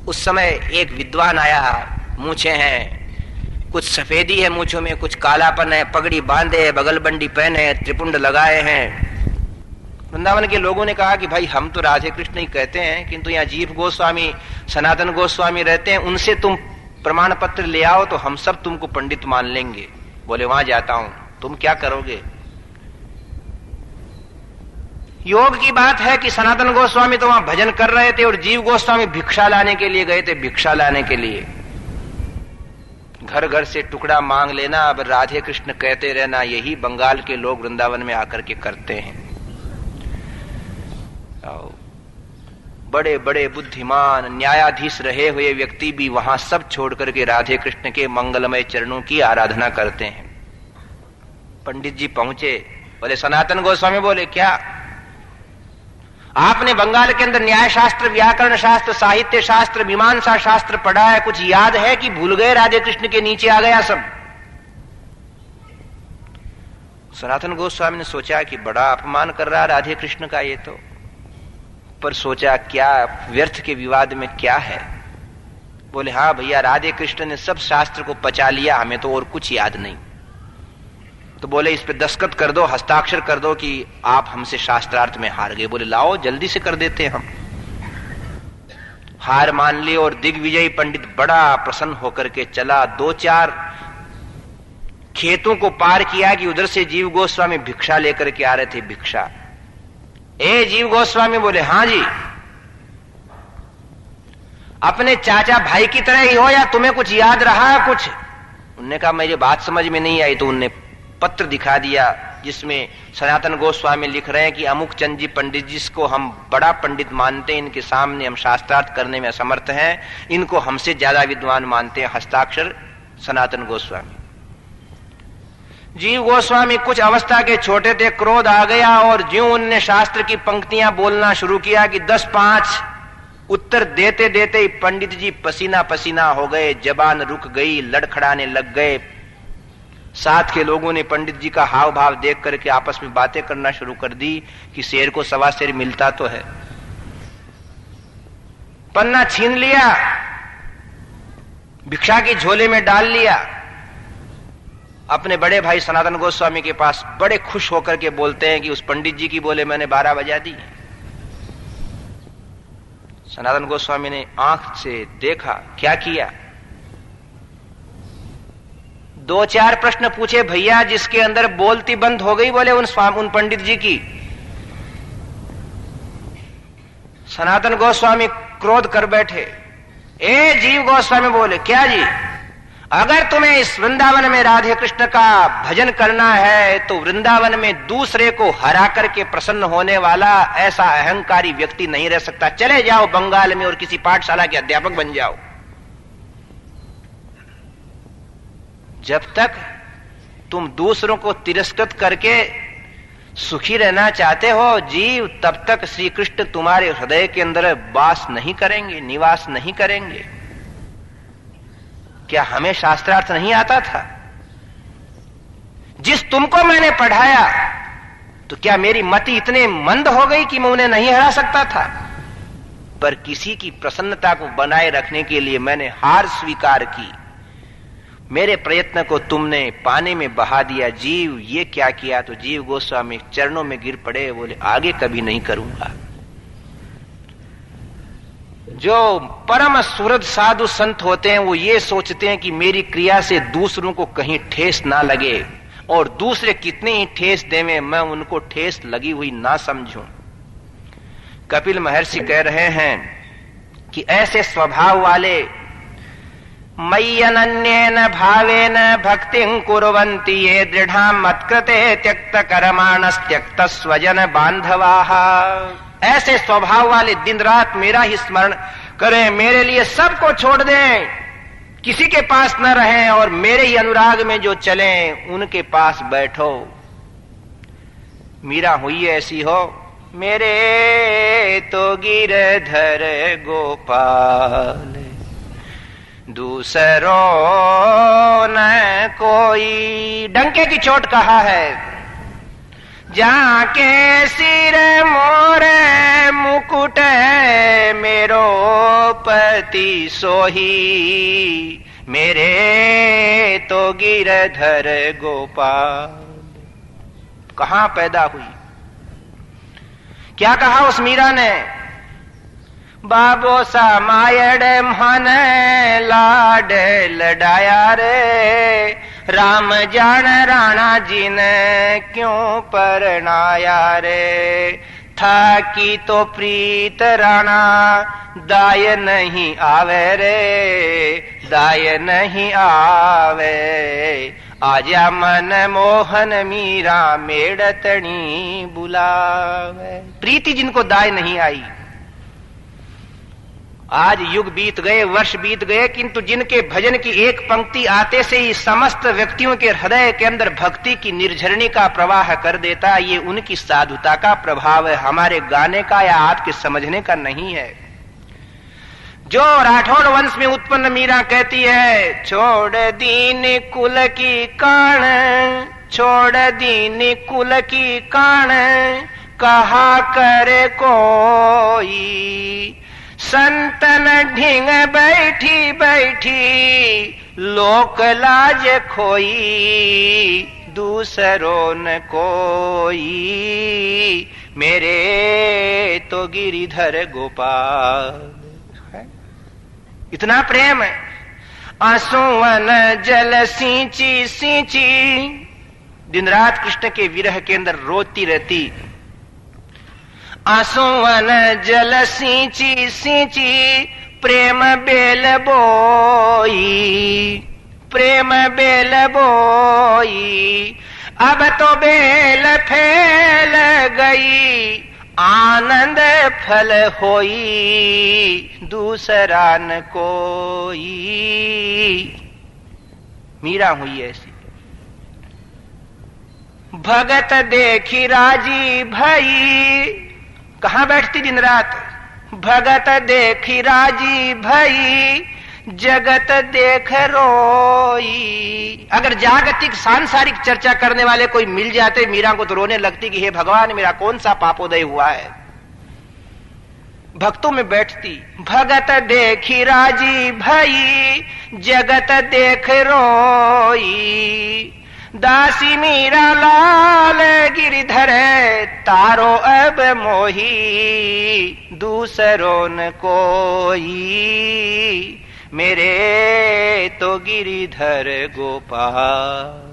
उस समय एक विद्वान आया, मूछे हैं, कुछ सफेदी है मूछों में, कुछ कालापन है, पगड़ी बांधे है, बगलबंडी पहने, त्रिपुंड लगाए हैं। वृंदावन के लोगों ने कहा कि भाई हम तो राधे कृष्ण ही कहते हैं, किंतु यहाँ जीव गोस्वामी सनातन गोस्वामी रहते हैं, उनसे तुम प्रमाण पत्र ले आओ तो हम सब तुमको पंडित मान लेंगे। बोले वहां जाता हूं, तुम क्या करोगे? योग की बात है कि सनातन गोस्वामी तो वहां भजन कर रहे थे और जीव गोस्वामी भिक्षा लाने के लिए गए थे, भिक्षा लाने के लिए। घर घर से टुकड़ा मांग लेना, अब राधे कृष्ण कहते रहना, यही बंगाल के लोग वृंदावन में आकर के करते हैं। बड़े बड़े बुद्धिमान न्यायाधीश रहे हुए व्यक्ति भी वहां सब छोड़ करके राधे कृष्ण के मंगलमय चरणों की आराधना करते हैं। पंडित जी पहुंचे, बोले सनातन गोस्वामी, बोले क्या आपने बंगाल के अंदर न्याय शास्त्र, व्याकरण शास्त्र, साहित्य शास्त्र, मीमांसा शास्त्र पढ़ा है, कुछ याद है कि भूल गए? राधे कृष्ण के नीचे आ गया सब। सनातन गोस्वामी ने सोचा कि बड़ा अपमान कर रहा राधे कृष्ण का ये तो, पर सोचा क्या व्यर्थ के विवाद में क्या है। बोले हाँ भैया, राधे कृष्ण ने सब शास्त्र को पचा लिया, हमें तो और कुछ याद नहीं। तो बोले इस पे दस्तखत कर दो, हस्ताक्षर कर दो कि आप हमसे शास्त्रार्थ में हार गए। बोले लाओ जल्दी से कर देते हैं हम। हार मान ली और दिग्विजयी पंडित बड़ा प्रसन्न होकर के चला। 2-4 खेतों को पार किया कि उधर से जीव गोस्वामी भिक्षा लेकर के आ रहे थे। भिक्षा, ए जीव गोस्वामी, बोले हाँ जी। अपने चाचा भाई की तरह ही हो या तुम्हें कुछ याद रहा कुछ? उनने कहा मेरी बात समझ में नहीं आई। तो उनने पत्र दिखा दिया जिसमें सनातन गोस्वामी लिख रहे हैं कि अमुक चंद जी पंडित जिसको हम बड़ा पंडित मानते हैं, इनके सामने हम शास्त्रार्थ करने में असमर्थ हैं, इनको हमसे ज्यादा विद्वान मानते हैं। हस्ताक्षर सनातन गोस्वामी। जीव गोस्वामी कुछ अवस्था के छोटे थे, क्रोध आ गया और ज्यों उनने शास्त्र की पंक्तियां बोलना शुरू किया कि 10-5 उत्तर देते देते ही पंडित जी पसीना पसीना हो गए, जबान रुक गई, लड़खड़ाने लग गए। साथ के लोगों ने पंडित जी का हाव भाव देख करके आपस में बातें करना शुरू कर दी कि शेर को सवा शेर मिलता तो है। पन्ना छीन लिया, भिक्षा की झोले में डाल लिया। अपने बड़े भाई सनातन गोस्वामी के पास बड़े खुश होकर के बोलते हैं कि उस पंडित जी की बोले मैंने 12 बजा दी। सनातन गोस्वामी ने आंख से देखा, क्या किया? 2-4 प्रश्न पूछे भैया, जिसके अंदर बोलती बंद हो गई। बोले उन पंडित जी की। सनातन गोस्वामी क्रोध कर बैठे। ए जीव गोस्वामी, बोले क्या जी? अगर तुम्हें इस वृंदावन में राधे कृष्ण का भजन करना है तो वृंदावन में दूसरे को हरा करके प्रसन्न होने वाला ऐसा अहंकारी व्यक्ति नहीं रह सकता। चले जाओ बंगाल में और किसी पाठशाला के अध्यापक बन जाओ। जब तक तुम दूसरों को तिरस्कृत करके सुखी रहना चाहते हो जीव, तब तक श्री कृष्ण तुम्हारे हृदय के अंदर वास नहीं करेंगे, निवास नहीं करेंगे। क्या हमें शास्त्रार्थ नहीं आता था? जिस तुमको मैंने पढ़ाया, तो क्या मेरी मति इतने मंद हो गई कि मैं उन्हें नहीं हरा सकता था? पर किसी की प्रसन्नता को बनाए रखने के लिए मैंने हार स्वीकार की। मेरे प्रयत्न को तुमने पानी में बहा दिया। जीव ये क्या किया? तो जीव गोस्वामी चरणों में गिर पड़े, बोले आगे कभी नहीं करूंगा। जो परम सुहृद साधु संत होते हैं वो ये सोचते हैं कि मेरी क्रिया से दूसरों को कहीं ठेस ना लगे, और दूसरे कितने ही ठेस देवें मैं उनको ठेस लगी हुई ना समझूं। कपिल महर्षि कह रहे हैं कि ऐसे स्वभाव वाले मयि अनन्येन भावेन भक्तिं कुर्वन्ति ये दृढ़ा मत्कृते त्यक्त कर्माणस्त्यक्त स्वजन बांधवाः। ऐसे स्वभाव वाले दिन रात मेरा ही स्मरण करें, मेरे लिए सबको छोड़ दें, किसी के पास न रहें और मेरे ही अनुराग में जो चलें उनके पास बैठो। मीरा हुई ऐसी हो, मेरे तो गिरधर गोपाल दूसरो न कोई। डंके की चोट कहा है, जाके सिर मोरे मुकुट मेरो पति सोही, मेरे तो गिरधर गोपाल। कहां पैदा हुई? क्या कहा उस मीरा ने? बाबो सा मायड़ मन लाड लडाया रे, राम जान राणा जी ने क्यों परणाया रे। था की तो प्रीत राणा दाय नहीं आवे रे, दाय नहीं आवे। आजा मन मोहन मीरा मेड़तनी बुलावे। प्रीति जिनको दाय नहीं आई। आज युग बीत गए, वर्ष बीत गए, किंतु जिनके भजन की एक पंक्ति आते से ही समस्त व्यक्तियों के हृदय के अंदर भक्ति की निर्झरणी का प्रवाह कर देता है, ये उनकी साधुता का प्रभाव है, हमारे गाने का या आपके समझने का नहीं है। जो राठौड़ वंश में उत्पन्न मीरा कहती है, छोड़ दीन कुल की कान, छोड़ दीन कुल की कान, कहा करे कोई। संतन ढींग बैठी बैठी लोक लाज खोई, दूसरों न कोई, मेरे तो गिरिधर गोपाल। इतना प्रेम है। आंसुअन जल सींची सींची, दिन रात कृष्ण के विरह के अंदर रोती रहती। आंसुअन जल सींची सींची, प्रेम बेल बोई, प्रेम बेल बोई। अब तो बेल फैल गई, आनंद फल होई, दूसरा न कोई। मीरा हुई ऐसी। भगत देखी राजी भई, कहां बैठती दिन रात? भगत देखी राजी भई, जगत देख रोई। अगर जागतिक सांसारिक चर्चा करने वाले कोई मिल जाते मीरा को तो रोने लगती कि हे भगवान, मेरा कौन सा पापोदय हुआ है। भक्तों में बैठती। भगत देखी राजी भई, जगत देख रोई। दासी मीरा लाल गिरिधर, तारो अब मोही, दूसरों न कोई, मेरे तो गिरिधर गोपाल।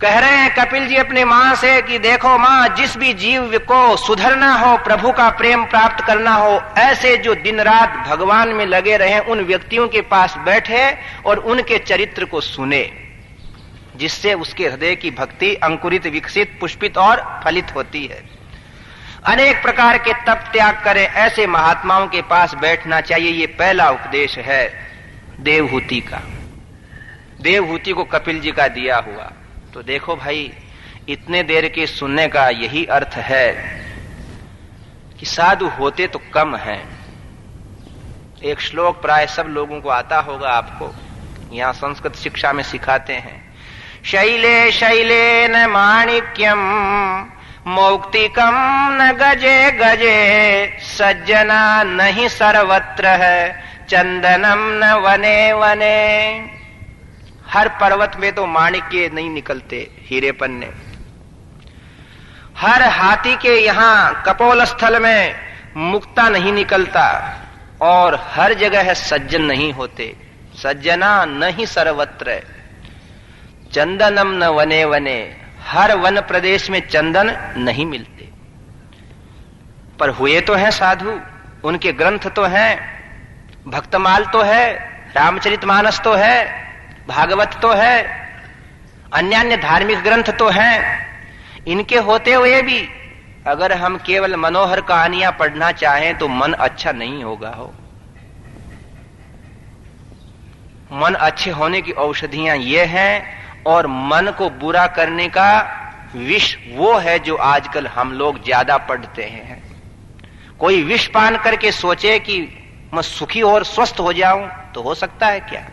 कह रहे हैं कपिल जी अपने मां से कि देखो मां, जिस भी जीव को सुधरना हो, प्रभु का प्रेम प्राप्त करना हो, ऐसे जो दिन रात भगवान में लगे रहे, उन व्यक्तियों के पास बैठे और उनके चरित्र को सुने, जिससे उसके हृदय की भक्ति अंकुरित, विकसित, पुष्पित और फलित होती है। अनेक प्रकार के तप त्याग करें, ऐसे महात्माओं के पास बैठना चाहिए। ये पहला उपदेश है देवहूति का। देवहूति को कपिल जी का दिया हुआ। तो देखो भाई, इतने देर के सुनने का यही अर्थ है कि साधु होते तो कम हैं। एक श्लोक प्राय सब लोगों को आता होगा, आपको यहां संस्कृत शिक्षा में सिखाते हैं। शैले शैले न माणिक्यम मौक्तिकम न गजे गजे सज्जना नहीं सर्वत्र है चंदनम न वने वने। हर पर्वत में तो माणिक्य नहीं निकलते, हीरे पन्ने। हर हाथी के यहां कपोल स्थल में मुक्ता नहीं निकलता, और हर जगह सज्जन नहीं होते। सज्जना नहीं सर्वत्र चंदनम न वने वने। हर वन प्रदेश में चंदन नहीं मिलते, पर हुए तो हैं साधु, उनके ग्रंथ तो हैं, भक्तमाल तो है, रामचरितमानस तो है, भागवत तो है, अन्य अन्य धार्मिक ग्रंथ तो हैं। इनके होते हुए भी अगर हम केवल मनोहर कहानियां पढ़ना चाहें तो मन अच्छा नहीं होगा। हो मन अच्छे होने की औषधियां ये हैं, और मन को बुरा करने का विष वो है जो आजकल हम लोग ज्यादा पढ़ते हैं। कोई विष पान करके सोचे कि मैं सुखी और स्वस्थ हो जाऊं, तो हो सकता है क्या?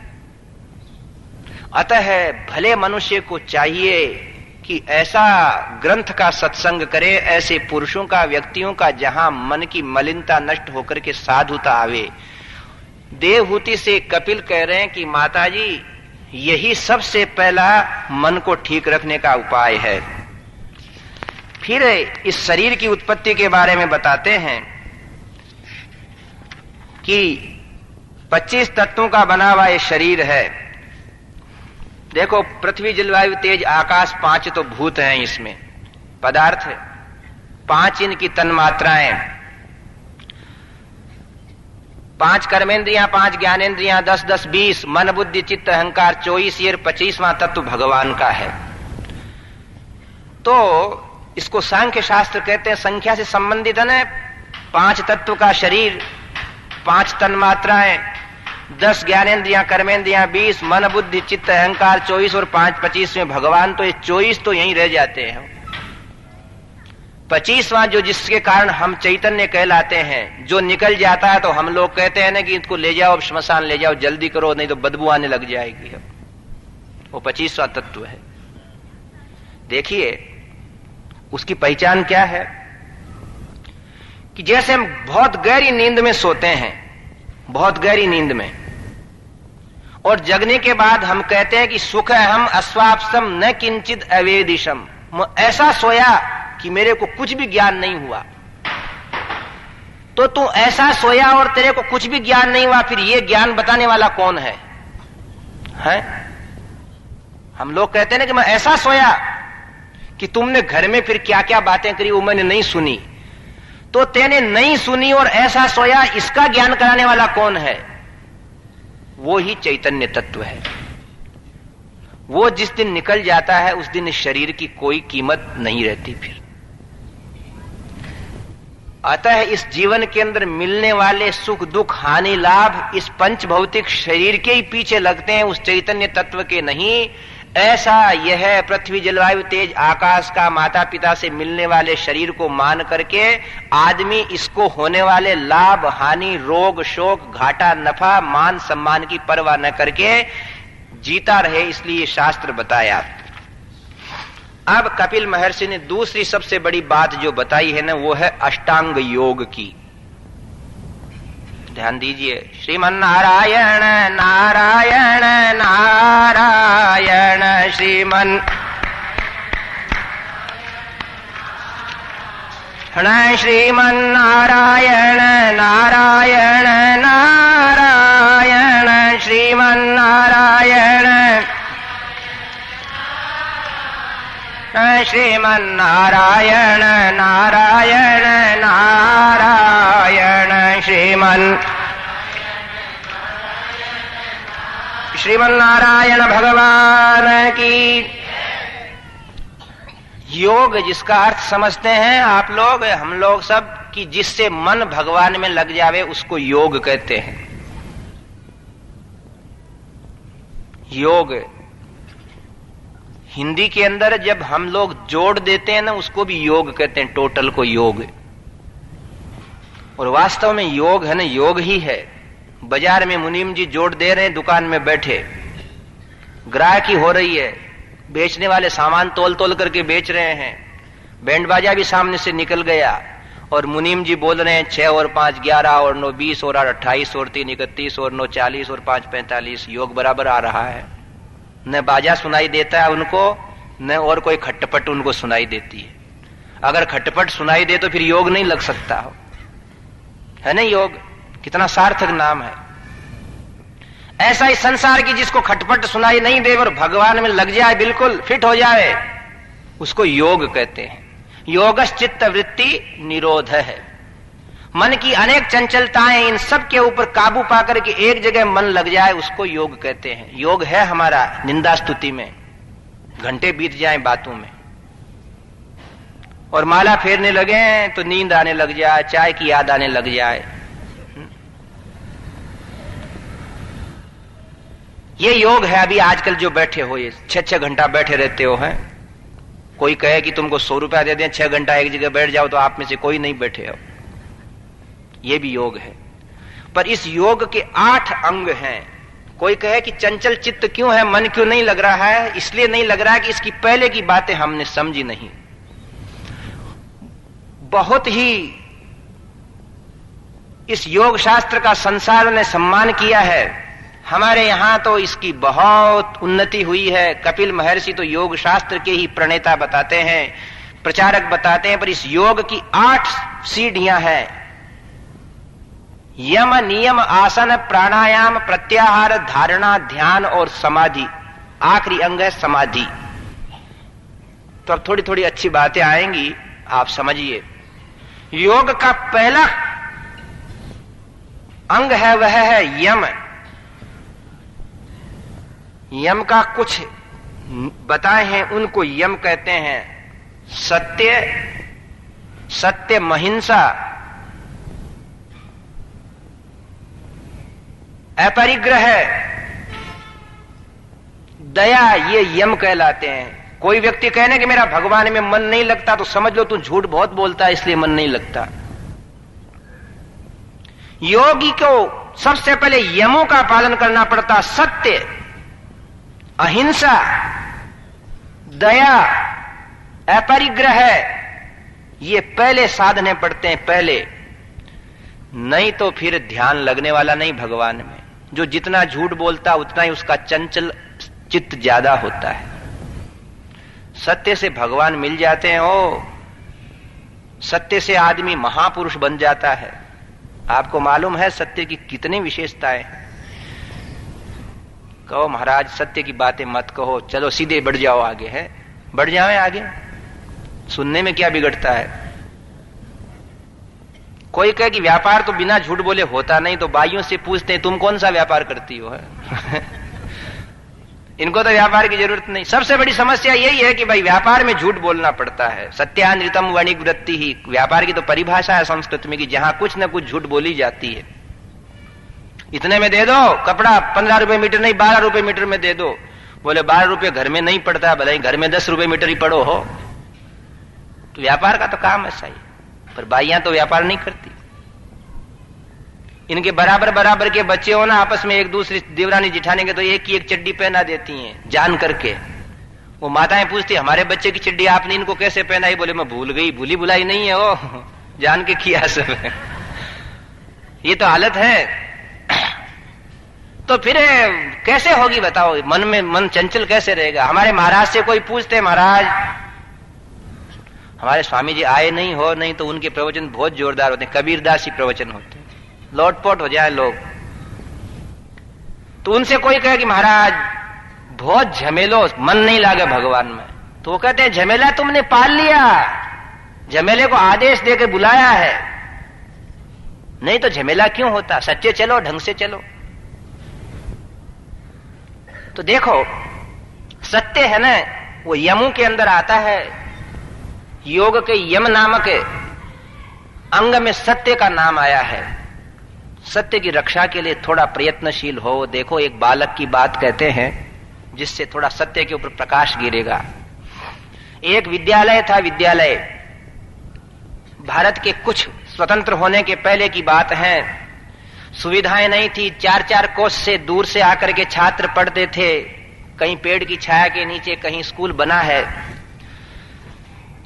अतः भले मनुष्य को चाहिए कि ऐसा ग्रंथ का सत्संग करे, ऐसे पुरुषों का, व्यक्तियों का, जहां मन की मलिनता नष्ट होकर के साधुता आवे। देवहूति से कपिल कह रहे हैं कि माताजी, यही सबसे पहला मन को ठीक रखने का उपाय है। फिर इस शरीर की उत्पत्ति के बारे में बताते हैं कि 25 तत्वों का बना हुआ ये शरीर है। देखो, पृथ्वी, जलवायु, तेज, आकाश, 5 तो भूत हैं इसमें, पदार्थ। 5 इनकी तन्मात्राएं, 5 कर्मेंद्रियां, 5 ज्ञानेंद्रियां, 10 10 20, मन बुद्धि चित्त अहंकार 24, ये 25वां तत्व भगवान का है। तो इसको सांख्य शास्त्र कहते हैं, संख्या से संबंधित है। 5 तत्व का शरीर, 5 तन्मात्राएं, 10 ज्ञानेंद्रियां, कर्मेंद्रियां 20, मन बुद्धि चित्त अहंकार 24 और 5 25 में भगवान। तो ये 24 तो यहीं रह जाते हैं। 25वां जो जिसके कारण हम चैतन्य कहलाते हैं, जो निकल जाता है तो हम लोग कहते हैं ना कि इसको ले जाओ, श्मशान ले जाओ, जल्दी करो, नहीं तो बदबू आने लग जाएगी। वो 25वां तत्व है। देखिए उसकी पहचान क्या है कि जैसे हम बहुत गहरी नींद में सोते हैं, बहुत गहरी नींद में, और जगने के बाद हम कहते हैं कि सुख है हम अस्वाप्सम न किंचित अवेदिशम। ऐसा सोया कि मेरे को कुछ भी ज्ञान नहीं हुआ। तो तू ऐसा सोया और तेरे को कुछ भी ज्ञान नहीं हुआ, फिर ये ज्ञान बताने वाला कौन है? हम लोग कहते हैं ना कि मैं ऐसा सोया कि तुमने घर में फिर क्या क्या बातें करी वो मैंने नहीं सुनी। तो तेने नहीं सुनी और ऐसा सोया, इसका ज्ञान कराने वाला कौन है? वो ही चैतन्य तत्व है। वो जिस दिन निकल जाता है उस दिन इस शरीर की कोई कीमत नहीं रहती फिर। अतः इस जीवन के अंदर मिलने वाले सुख दुख हानि लाभ इस पंच भौतिक शरीर के ही पीछे लगते हैं, उस चैतन्य तत्व के नहीं। ऐसा यह पृथ्वी जलवायु तेज आकाश का माता पिता से मिलने वाले शरीर को मान करके आदमी इसको होने वाले लाभ हानि रोग शोक घाटा नफा मान सम्मान की परवाह न करके जीता रहे, इसलिए शास्त्र बताया। अब कपिल महर्षि ने दूसरी सबसे बड़ी बात जो बताई है ना, वो है अष्टांग योग की। ध्यान दीजिए। श्रीमन नारायण नारायण नारायण श्रीमन श्रीमन नारायण नारायण नारायण श्रीमन नारायण श्रीमन नारायण नारायण नारायण श्रीमन नारायण भगवान की। योग जिसका अर्थ समझते हैं आप लोग, हम लोग सब, कि जिससे मन भगवान में लग जावे उसको योग कहते हैं। योग हिंदी के अंदर जब हम लोग जोड़ देते हैं ना, उसको भी योग कहते हैं, टोटल को योग। और वास्तव में योग है ना, योग ही है। बाजार में मुनीम जी जोड़ दे रहे हैं, दुकान में बैठे ग्राहकी हो रही है, बेचने वाले सामान तोल तोल करके बेच रहे हैं, बैंड बाजा भी सामने से निकल गया और मुनीम जी बोल रहे हैं 6 और 5 11 और 9 20 और 8 28 और 3 31 और 9 40 और 5 45, योग बराबर आ रहा है। न बाजा सुनाई देता है उनको, न और कोई खटपट उनको सुनाई देती है। अगर खटपट सुनाई दे तो फिर योग नहीं लग सकता हो, है ना। योग कितना सार्थक नाम है। ऐसा ही संसार की जिसको खटपट सुनाई नहीं दे और भगवान में लग जाए, बिल्कुल फिट हो जाए, उसको योग कहते हैं। योगश्च चित्त वृत्ति निरोध है। मन की अनेक चंचलताएं, इन सब के ऊपर काबू पाकर के एक जगह मन लग जाए, उसको योग कहते हैं। योग है हमारा निंदा स्तुति में, घंटे बीत जाए बातों में, और माला फेरने लगे तो नींद आने लग जाए, चाय की याद आने लग जाए। ये योग है। अभी आजकल जो बैठे हो, ये 6-6 घंटा बैठे रहते हो हैं। कोई कहे कि तुमको 100 रुपया दे दें, 6 घंटा एक जगह बैठ जाओ, तो आप में से कोई नहीं बैठे हो। ये भी योग है। पर इस योग के 8 अंग हैं। कोई कहे कि चंचल चित्त क्यों है, मन क्यों नहीं लग रहा है? इसलिए नहीं लग रहा है कि इसकी पहले की बातें हमने समझी नहीं। बहुत ही इस योग शास्त्र का संसार ने सम्मान किया है। हमारे यहां तो इसकी बहुत उन्नति हुई है। कपिल महर्षि तो योग शास्त्र के ही प्रणेता बताते हैं, प्रचारक बताते हैं। पर इस योग की 8 सीढ़ियां हैं। यम, नियम, आसन, प्राणायाम, प्रत्याहार, धारणा, ध्यान और समाधि। आखिरी अंग है समाधि। तो अब थोड़ी थोड़ी अच्छी बातें आएंगी, आप समझिए। योग का पहला अंग है, वह है यम। यम का कुछ बताए हैं, उनको यम कहते हैं। सत्य, सत्य महिंसा, अपरिग्रह, दया, ये यम कहलाते हैं। कोई व्यक्ति कहने कि मेरा भगवान में मन नहीं लगता, तो समझ लो तू झूठ बहुत बोलता है, इसलिए मन नहीं लगता। योगी को सबसे पहले यमों का पालन करना पड़ता। सत्य, अहिंसा, दया, अपरिग्रह, ये पहले साधने पड़ते हैं पहले। नहीं तो फिर ध्यान लगने वाला नहीं भगवान में। जो जितना झूठ बोलता उतना ही उसका चंचल चित्त ज्यादा होता है। सत्य से भगवान मिल जाते हैं। ओ, सत्य से आदमी महापुरुष बन जाता है। आपको मालूम है सत्य की कितनी विशेषताएं हैं। कहो महाराज सत्य की बातें मत कहो, चलो सीधे बढ़ जाओ आगे। है, बढ़ जाए आगे, सुनने में क्या बिगड़ता है। कोई कहे कि व्यापार तो बिना झूठ बोले होता नहीं, तो भाइयों से पूछते हैं तुम कौन सा व्यापार करती हो। है इनको तो व्यापार की जरूरत नहीं। सबसे बड़ी समस्या यही है कि भाई व्यापार में झूठ बोलना पड़ता है। सत्यानृतम वणिक वृत्ति ही व्यापार की तो परिभाषा है संस्कृत में, कि जहां कुछ न कुछ झूठ बोली जाती है। इतने में दे दो कपड़ा, 15 रुपए मीटर नहीं 12 रुपए मीटर में दे दो। बोले 12 रुपए घर में नहीं पड़ता, भले घर में 10 रुपए मीटर ही पड़ो हो। तो व्यापार का तो काम ऐसा ही। पर बाइयां तो व्यापार नहीं करती। इनके बराबर बराबर के बच्चे हो ना, आपस में एक दूसरी देवरानी जिठाने के तो एक की एक चड्डी पहना देती हैं जान करके। वो माताएं पूछती हमारे बच्चे की चड्डी आपने इनको कैसे पहनाई? बोले मैं भूल गई, भूली भुलाई नहीं है, वो जान के किया सब। ये तो हालत है। तो फिर कैसे होगी बताओ? मन में मन चंचल कैसे रहेगा? हमारे महाराज से कोई पूछते महाराज हमारे स्वामी जी आए नहीं हो, नहीं तो उनके प्रवचन बहुत जोरदार होते हैं, कबीरदासी प्रवचन होते हैं, लोटपोट हो जाए लोग। तो उनसे कोई कहे कि महाराज बहुत झमेलो, मन नहीं लागे भगवान में। तो वो कहते हैं झमेला तुमने पाल लिया, झमेले को आदेश देकर बुलाया है, नहीं तो झमेला क्यों होता? सच्चे चलो, ढंग से चलो। तो देखो सत्य है ना, वो यमों के अंदर आता है। योग के यम नामक अंग में सत्य का नाम आया है। सत्य की रक्षा के लिए थोड़ा प्रयत्नशील हो। देखो एक बालक की बात कहते हैं, जिससे थोड़ा सत्य के ऊपर प्रकाश गिरेगा। एक विद्यालय था, विद्यालय भारत के कुछ स्वतंत्र होने के पहले की बात है। सुविधाएं नहीं थी, 4-4 कोस से दूर से आकर के छात्र पढ़ते थे, कहीं पेड़ की छाया के नीचे, कहीं स्कूल बना है।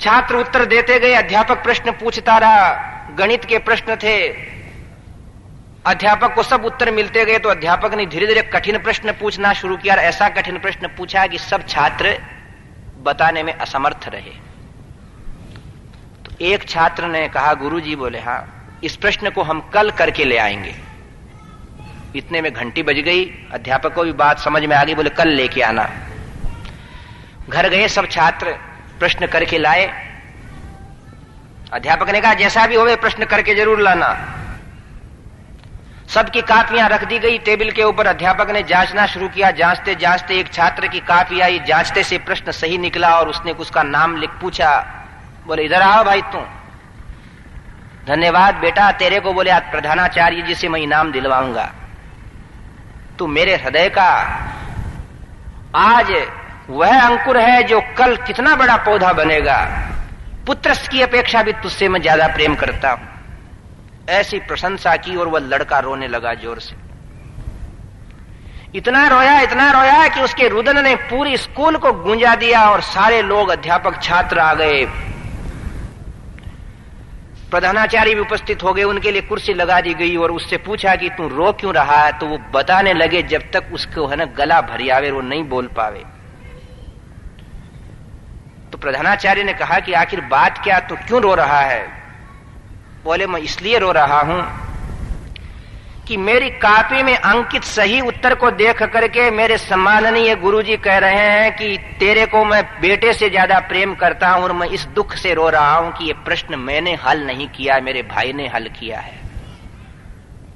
छात्र उत्तर देते गए, अध्यापक प्रश्न पूछता रहा, गणित के प्रश्न थे, अध्यापक को सब उत्तर मिलते गए तो अध्यापक ने धीरे धीरे कठिन प्रश्न पूछना शुरू किया। ऐसा कठिन प्रश्न पूछा कि सब छात्र बताने में असमर्थ रहे। तो एक छात्र ने कहा, गुरुजी, बोले हाँ, इस प्रश्न को हम कल करके ले आएंगे। इतने में घंटी बज गई, अध्यापक को भी बात समझ में आ गई, बोले कल लेके आना। घर गए सब छात्र, प्रश्न करके लाए। अध्यापक ने कहा जैसा भी होवे प्रश्न करके जरूर लाना। सबकी कापियां रख दी गई टेबल के ऊपर। अध्यापक ने जांचना शुरू किया। जांचते जांचते एक छात्र की कापी आई, जांचते से प्रश्न सही निकला और उसने उसका नाम लिख पूछा। बोले इधर आओ भाई तुम। धन्यवाद बेटा, तेरे को बोले आज प्रधानाचार्य जी से मैं इनाम दिलवाऊंगा। तू मेरे हृदय का आज वह अंकुर है जो कल कितना बड़ा पौधा बनेगा। पुत्र की अपेक्षा भी तुझसे मैं ज्यादा प्रेम करता हूं। ऐसी प्रशंसा की और वह लड़का रोने लगा जोर से। इतना रोया कि उसके रुदन ने पूरी स्कूल को गूंजा दिया और सारे लोग, अध्यापक, छात्र आ गए। प्रधानाचार्य भी उपस्थित हो गए, उनके लिए कुर्सी लगा दी गई और उससे पूछा कि तू रो क्यों रहा है। तो वो बताने लगे, जब तक उसको है ना गला भरी आवे वो नहीं बोल पावे। तो प्रधानाचार्य ने कहा कि आखिर बात क्या, तू क्यों रो रहा है। बोले मैं इसलिए रो रहा हूं कि मेरी कॉपी में अंकित सही उत्तर को देख करके मेरे सम्माननीय गुरुजी कह रहे हैं कि तेरे को मैं बेटे से ज्यादा प्रेम करता हूं और मैं इस दुख से रो रहा हूं कि ये प्रश्न मैंने हल नहीं किया, मेरे भाई ने हल किया है।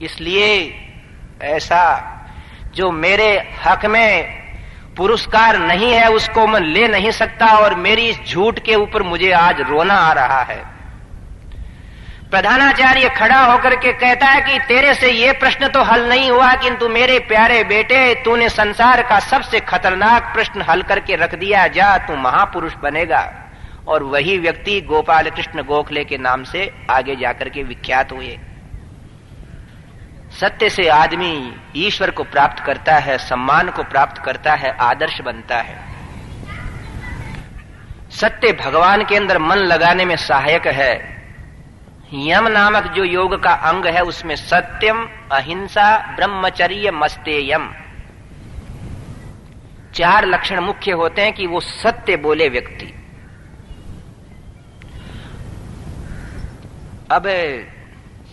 इसलिए ऐसा जो मेरे हक में पुरस्कार नहीं है उसको मैं ले नहीं सकता और मेरी इस झूठ के ऊपर मुझे आज रोना आ रहा है। प्रधानाचार्य खड़ा होकर के कहता है कि तेरे से ये प्रश्न तो हल नहीं हुआ, किंतु मेरे प्यारे बेटे तूने संसार का सबसे खतरनाक प्रश्न हल करके रख दिया। जा, तू महापुरुष बनेगा। और वही व्यक्ति गोपाल कृष्ण गोखले के नाम से आगे जाकर के विख्यात हुए। सत्य से आदमी ईश्वर को प्राप्त करता है, सम्मान को प्राप्त करता है, आदर्श बनता है। सत्य भगवान के अंदर मन लगाने में सहायक है। यम नामक जो योग का अंग है उसमें सत्यम, अहिंसा, ब्रह्मचर्य, मस्तेयम 4 लक्षण मुख्य होते हैं कि वो सत्य बोले व्यक्ति। अब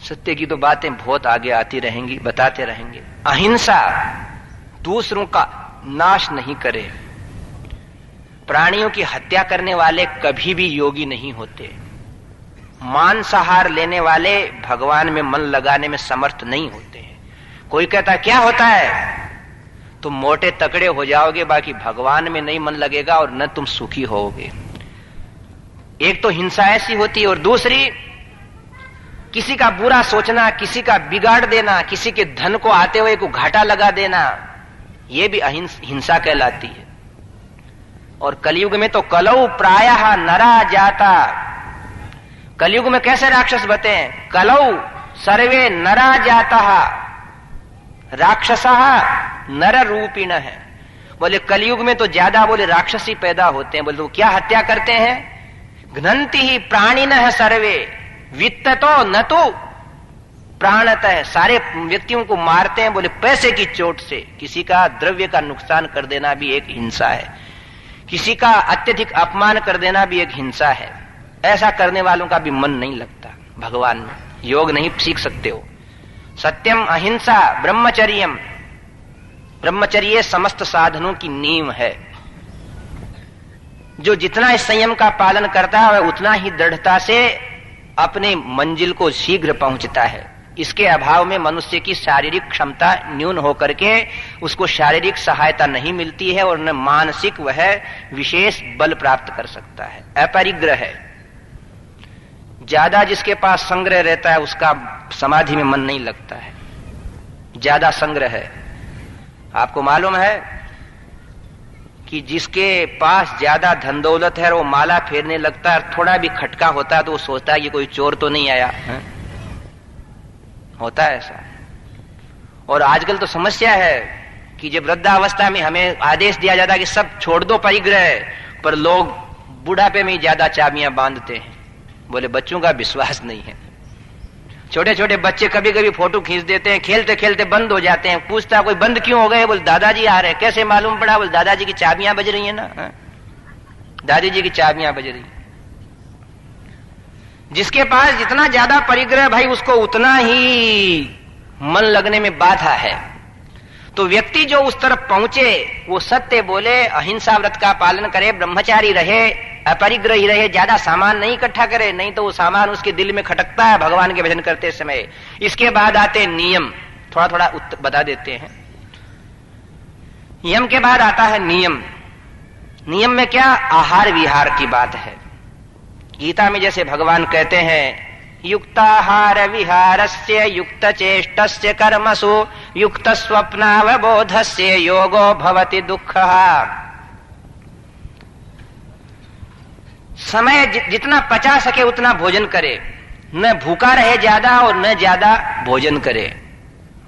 सत्य की तो बातें बहुत आगे आती रहेंगी, बताते रहेंगे। अहिंसा, दूसरों का नाश नहीं करे। प्राणियों की हत्या करने वाले कभी भी योगी नहीं होते। मांसाहार लेने वाले भगवान में मन लगाने में समर्थ नहीं होते हैं। कोई कहता है क्या होता है, तुम मोटे तकड़े हो जाओगे, बाकी भगवान में नहीं मन लगेगा और न तुम सुखी होगे। एक तो हिंसा ऐसी होती है और दूसरी किसी का बुरा सोचना, किसी का बिगाड़ देना, किसी के धन को आते हुए को घाटा लगा देना, यह भी हिंसा कहलाती है। और कलयुग में तो कलौ प्रायः नरा जाता। कलयुग में कैसे राक्षस बते हैं, कलौ सर्वे नरा जाता राक्षसा नर रूपिण है। बोले कलयुग में तो ज्यादा बोले राक्षसी पैदा होते हैं। बोले वो क्या हत्या करते हैं, घ्नन्ति ही प्राणिनः सर्वे वित्त तो न तो प्राणतः, सारे व्यक्तियों को मारते हैं बोले पैसे की चोट से। किसी का द्रव्य का नुकसान कर देना भी एक हिंसा है, किसी का अत्यधिक अपमान कर देना भी एक हिंसा है। ऐसा करने वालों का भी मन नहीं लगता भगवान में, योग नहीं सीख सकते हो। सत्यम, अहिंसा, ब्रह्मचर्यम, ब्रह्मचर्य समस्त साधनों की नींव है। जो जितना इस संयम का पालन करता है वह उतना ही दृढ़ता से अपने मंजिल को शीघ्र पहुंचता है। इसके अभाव में मनुष्य की शारीरिक क्षमता न्यून होकर के उसको शारीरिक सहायता नहीं मिलती है और न मानसिक वह विशेष बल प्राप्त कर सकता है। अपरिग्रह है, ज्यादा जिसके पास संग्रह रहता है उसका समाधि में मन नहीं लगता है, ज्यादा संग्रह है। आपको मालूम है कि जिसके पास ज्यादा धन दौलत है और वो माला फेरने लगता है, थोड़ा भी खटका होता है तो वो सोचता है कि कोई चोर तो नहीं आया है? होता है ऐसा। और आजकल तो समस्या है कि जब वृद्धावस्था में हमें आदेश दिया जाता है कि सब छोड़ दो परिग्रह, पर लोग बुढ़ापे में ही ज्यादा चाबियां बांधते हैं। बोले बच्चों का विश्वास नहीं है। छोटे छोटे बच्चे कभी कभी फोटो खींच देते हैं, खेलते खेलते बंद हो जाते हैं। पूछता कोई बंद क्यों हो गए? बोले दादाजी आ रहे हैं। कैसे मालूम पड़ा? बोले दादाजी की चाबियां बज रही है ना, दादी जी की चाबियां बज रही। जिसके पास जितना ज्यादा परिग्रह भाई, उसको उतना ही मन लगने में बाधा है। तो व्यक्ति जो उस तरफ पहुंचे वो सत्य बोले, अहिंसा व्रत का पालन करे, ब्रह्मचारी रहे, अपरिग्रही रहे, ज्यादा सामान नहीं इकट्ठा करे, नहीं तो वो सामान उसके दिल में खटकता है भगवान के भजन करते समय। इसके बाद आते नियम, थोड़ा थोड़ा बता देते हैं। नियम के बाद आता है नियम। नियम में क्या? आहार विहार की बात है। गीता में जैसे भगवान कहते हैं, युक्ताहार विहारस्य युक्त चेष्टस्य कर्मसु युक्त स्वप्नावबोधस्य योगो भवति दुःखः। समय जितना पचा सके उतना भोजन करे, न भूखा रहे ज्यादा और न ज्यादा भोजन करे।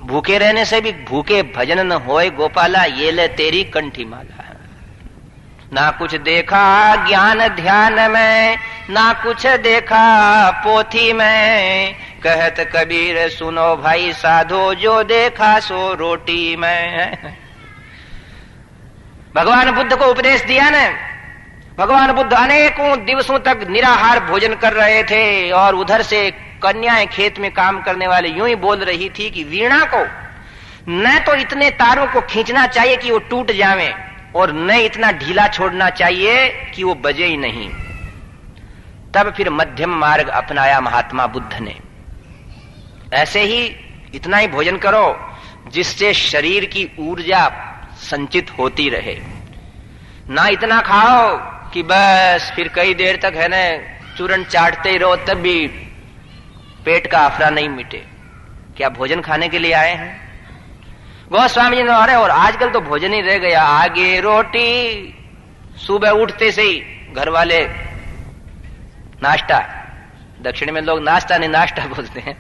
भूखे रहने से भी भूखे भजन न होए गोपाला, ये ले तेरी कंठी माला। ना कुछ देखा ज्ञान ध्यान में, ना कुछ देखा पोथी में, कहत कबीर सुनो भाई साधो, जो देखा सो रोटी में। भगवान बुद्ध को उपदेश दिया ना। भगवान बुद्ध अनेकों दिवसों तक निराहार भोजन कर रहे थे और उधर से कन्याएं खेत में काम करने वाले यूं ही बोल रही थी कि वीणा को न तो इतने तारों को खींचना चाहिए कि वो टूट जाएं और न इतना ढीला छोड़ना चाहिए कि वो बजे ही नहीं। तब फिर मध्यम मार्ग अपनाया महात्मा बुद्ध ने। ऐसे ही इतना ही भोजन करो जिससे शरीर की ऊर्जा संचित होती रहे। ना इतना खाओ कि बस फिर कई देर तक है ना चूरन चाटते ही रहो, तब भी पेट का अफरा नहीं मिटे। क्या भोजन खाने के लिए आए हैं? गोस्वामी जी ने अरे और आजकल तो भोजन ही रह गया, आगे रोटी। सुबह उठते से ही घर वाले नाश्ता, दक्षिण में लोग नाश्ता नहीं नाश्ता बोलते हैं।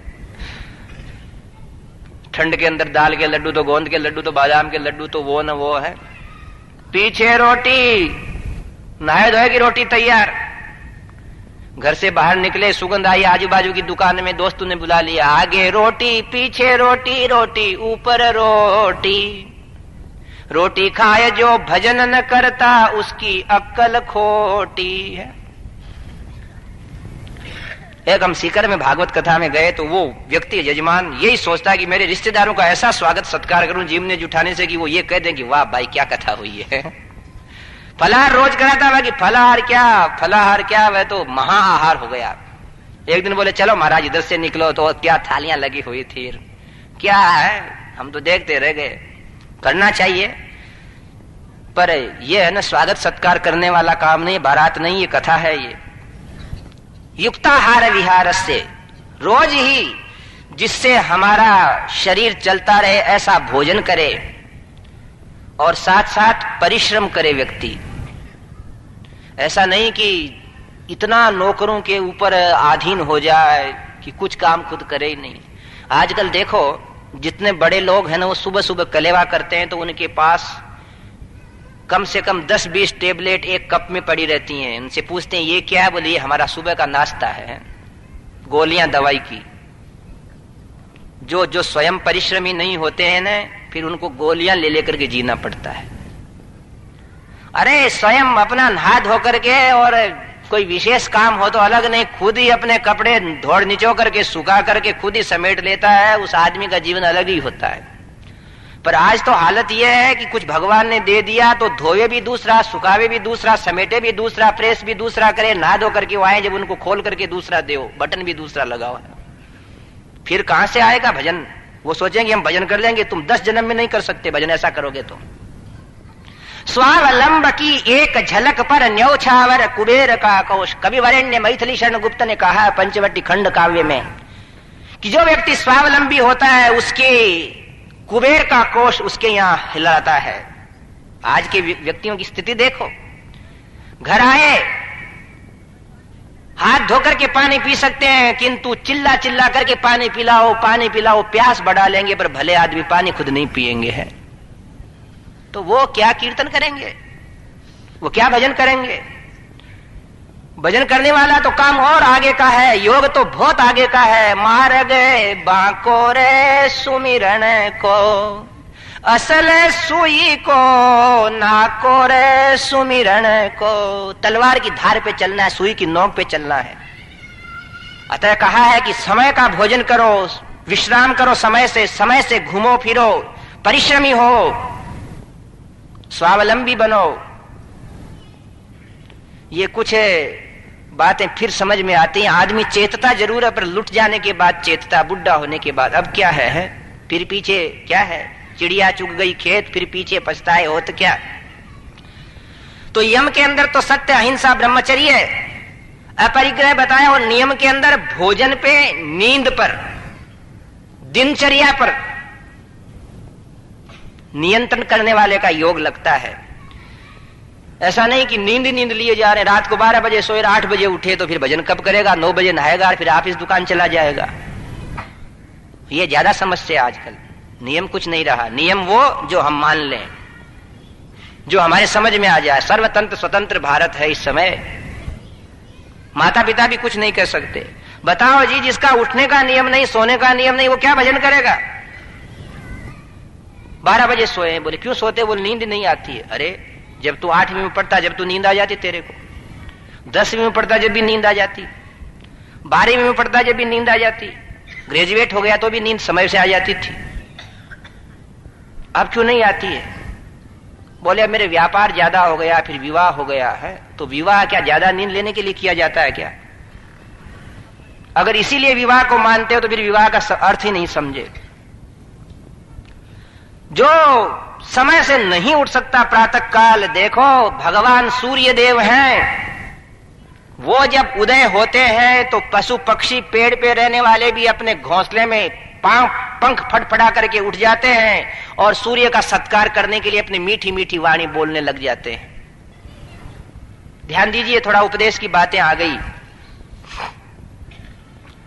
ठंड के अंदर दाल के लड्डू तो गोंद के लड्डू तो बादाम के लड्डू तो वो न वो है। पीछे रोटी, नहाए धोए की रोटी तैयार। घर से बाहर निकले, सुगंध आई, आजू बाजू की दुकान में दोस्तों ने बुला लिया, आगे रोटी पीछे रोटी, रोटी ऊपर रोटी। रोटी खाए जो भजन न करता उसकी अक्ल खोटी है। एक हम सीकर में भागवत कथा में गए तो वो व्यक्ति यजमान यही सोचता है कि मेरे रिश्तेदारों का ऐसा स्वागत सत्कार करूं जीवने जुटाने से कि वो ये कह दें कि वाह भाई क्या कथा हुई है। फलाहार रोज कराता बाकी फलाहार क्या वह तो महाआहार हो गया। एक दिन बोले चलो महाराज इधर से निकलो, तो क्या थालियां लगी हुई थी, क्या है हम तो देखते रह गए। करना चाहिए पर यह है ना स्वागत सत्कार करने वाला काम नहीं, बारात नहीं, ये कथा है। ये युक्ताहार विहार से रोज ही जिससे हमारा शरीर चलता रहे ऐसा भोजन करे और साथ साथ परिश्रम करे व्यक्ति। ऐसा नहीं कि इतना नौकरों के ऊपर अधीन हो जाए कि कुछ काम खुद करे ही नहीं। आजकल देखो जितने बड़े लोग हैं ना वो सुबह सुबह कलेवा करते हैं तो उनके पास कम से कम 10-20 टेबलेट एक कप में पड़ी रहती हैं। उनसे पूछते हैं ये क्या है? बोले ये हमारा सुबह का नाश्ता है, गोलियां दवाई की। जो स्वयं परिश्रमी नहीं होते हैं ना फिर उनको गोलियां ले लेकर के जीना पड़ता है। अरे स्वयं अपना नहा धो करके और कोई विशेष काम हो तो अलग नहीं, खुद ही अपने कपड़े धोड़ निचो करके सुखा करके खुद ही समेट लेता है, उस आदमी का जीवन अलग ही होता है। पर आज तो हालत यह है कि कुछ भगवान ने दे दिया तो धोए भी दूसरा, सुखावे भी दूसरा, समेटे भी दूसरा, प्रेस भी दूसरा करे, नहा धो करके वो आए जब उनको खोल करके दूसरा दो, बटन भी दूसरा लगाओ। फिर कहां से आएगा भजन? वो सोचेंगे हम भजन कर लेंगे, तुम 10 जन्म में नहीं कर सकते भजन ऐसा करोगे तो। स्वावलंब की एक झलक पर न्यौछावर कुबेर का कोश। कवि वरेण्य मैथिली शरण गुप्त ने कहा है पंचवटी खंड काव्य में कि जो व्यक्ति स्वावलंबी होता है उसके कुबेर का कोश उसके यहां हिलाता है। आज के व्यक्तियों की स्थिति देखो, घर आए हाथ धोकर के पानी पी सकते हैं, किंतु चिल्ला चिल्ला करके पानी पिलाओ, प्यास बढ़ा लेंगे, पर भले आदमी पानी खुद नहीं पिएंगे हैं। तो वो क्या कीर्तन करेंगे, वो क्या भजन करेंगे? भजन करने वाला तो काम और आगे का है, योग तो बहुत आगे का है। मार गए बांको रे सुमिरन को, असल सुई को नाको रे सुमिरन को। तलवार की धार पे चलना है, सुई की नोक पे चलना है। अतः कहा है कि समय का भोजन करो, विश्राम करो, समय से घूमो फिरो, परिश्रमी हो, स्वावलंबी बनो। ये कुछ बातें फिर समझ में आती हैं। आदमी चेतता जरूर है, पर लुट जाने के बाद चेतता, बुढ़ा होने के बाद। अब क्या है? फिर पीछे क्या है? चिड़िया चुग गई खेत, फिर पीछे पछताए हो तो क्या। तो यम के अंदर तो सत्य, अहिंसा, ब्रह्मचर्य, अपरिग्रह बताया, और नियम के अंदर भोजन पे, नींद पर, दिनचर्या पर नियंत्रण करने वाले का योग लगता है। ऐसा नहीं कि नींद लिए जा रहे, रात को 12 बजे सोए, 8 बजे उठे, तो फिर भजन कब करेगा? 9 बजे नहाएगा, फिर ऑफिस दुकान चला जाएगा। ये ज्यादा समस्या आजकल। नियम कुछ नहीं रहा। नियम वो जो हम मान लें, जो हमारे समझ में आ जाए। सर्वतंत्र स्वतंत्र भारत है इस समय, माता पिता भी कुछ नहीं कर सकते। बताओ जी, जिसका उठने का नियम नहीं, सोने का नियम नहीं, वो क्या भजन करेगा? 12 बजे सोए, बोले क्यों सोते? बोले नींद नहीं आती है। अरे जब तू 8वीं में पढ़ता, जब तू नींद आ जाती तेरे को, 10वीं में पढ़ता जब भी नींद आ जाती, 12वीं में पढ़ता जब भी नींद आ जाती, ग्रेजुएट हो गया तो भी नींद समय से आ जाती थी। अब क्यों नहीं आती है? बोले अब मेरे व्यापार ज्यादा हो गया, फिर विवाह हो गया है। तो विवाह क्या ज्यादा नींद लेने के लिए किया जाता है क्या? अगर इसीलिए विवाह को मानते हो तो फिर विवाह का अर्थ ही नहीं समझे। जो समय से नहीं उठ सकता प्रातः काल, देखो भगवान सूर्य देव हैं, वो जब उदय होते हैं तो पशु पक्षी, पेड़ पे रहने वाले भी अपने घोंसले में पंख फटफटा करके उठ जाते हैं और सूर्य का सत्कार करने के लिए अपनी मीठी मीठी वाणी बोलने लग जाते हैं। ध्यान दीजिए, थोड़ा उपदेश की बातें आ गई।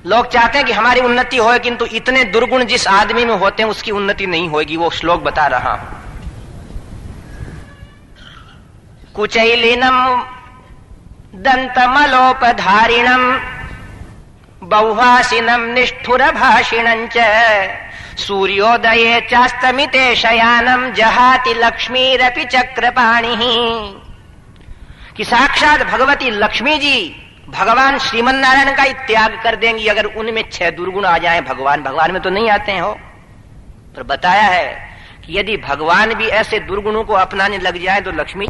लोग चाहते हैं कि हमारी उन्नति होए, किंतु इतने दुर्गुण जिस आदमी में होते हैं उसकी उन्नति नहीं होगी। वो श्लोक बता रहा हूं। कुचैलिनम दंतमलोपधारिणम बहुभाषिणम निष्ठुर भाषिणं च सूर्योदये चास्तमिते शयानम जहाति लक्ष्मीरपि चक्रपाणिः। कि साक्षात भगवती लक्ष्मी जी भगवान श्रीमन नारायण का ही त्याग कर देंगी अगर उनमें 6 दुर्गुण आ जाएं। भगवान में तो नहीं आते हैं हो, पर बताया है कि यदि भगवान भी ऐसे दुर्गुणों को अपनाने लग जाए तो लक्ष्मी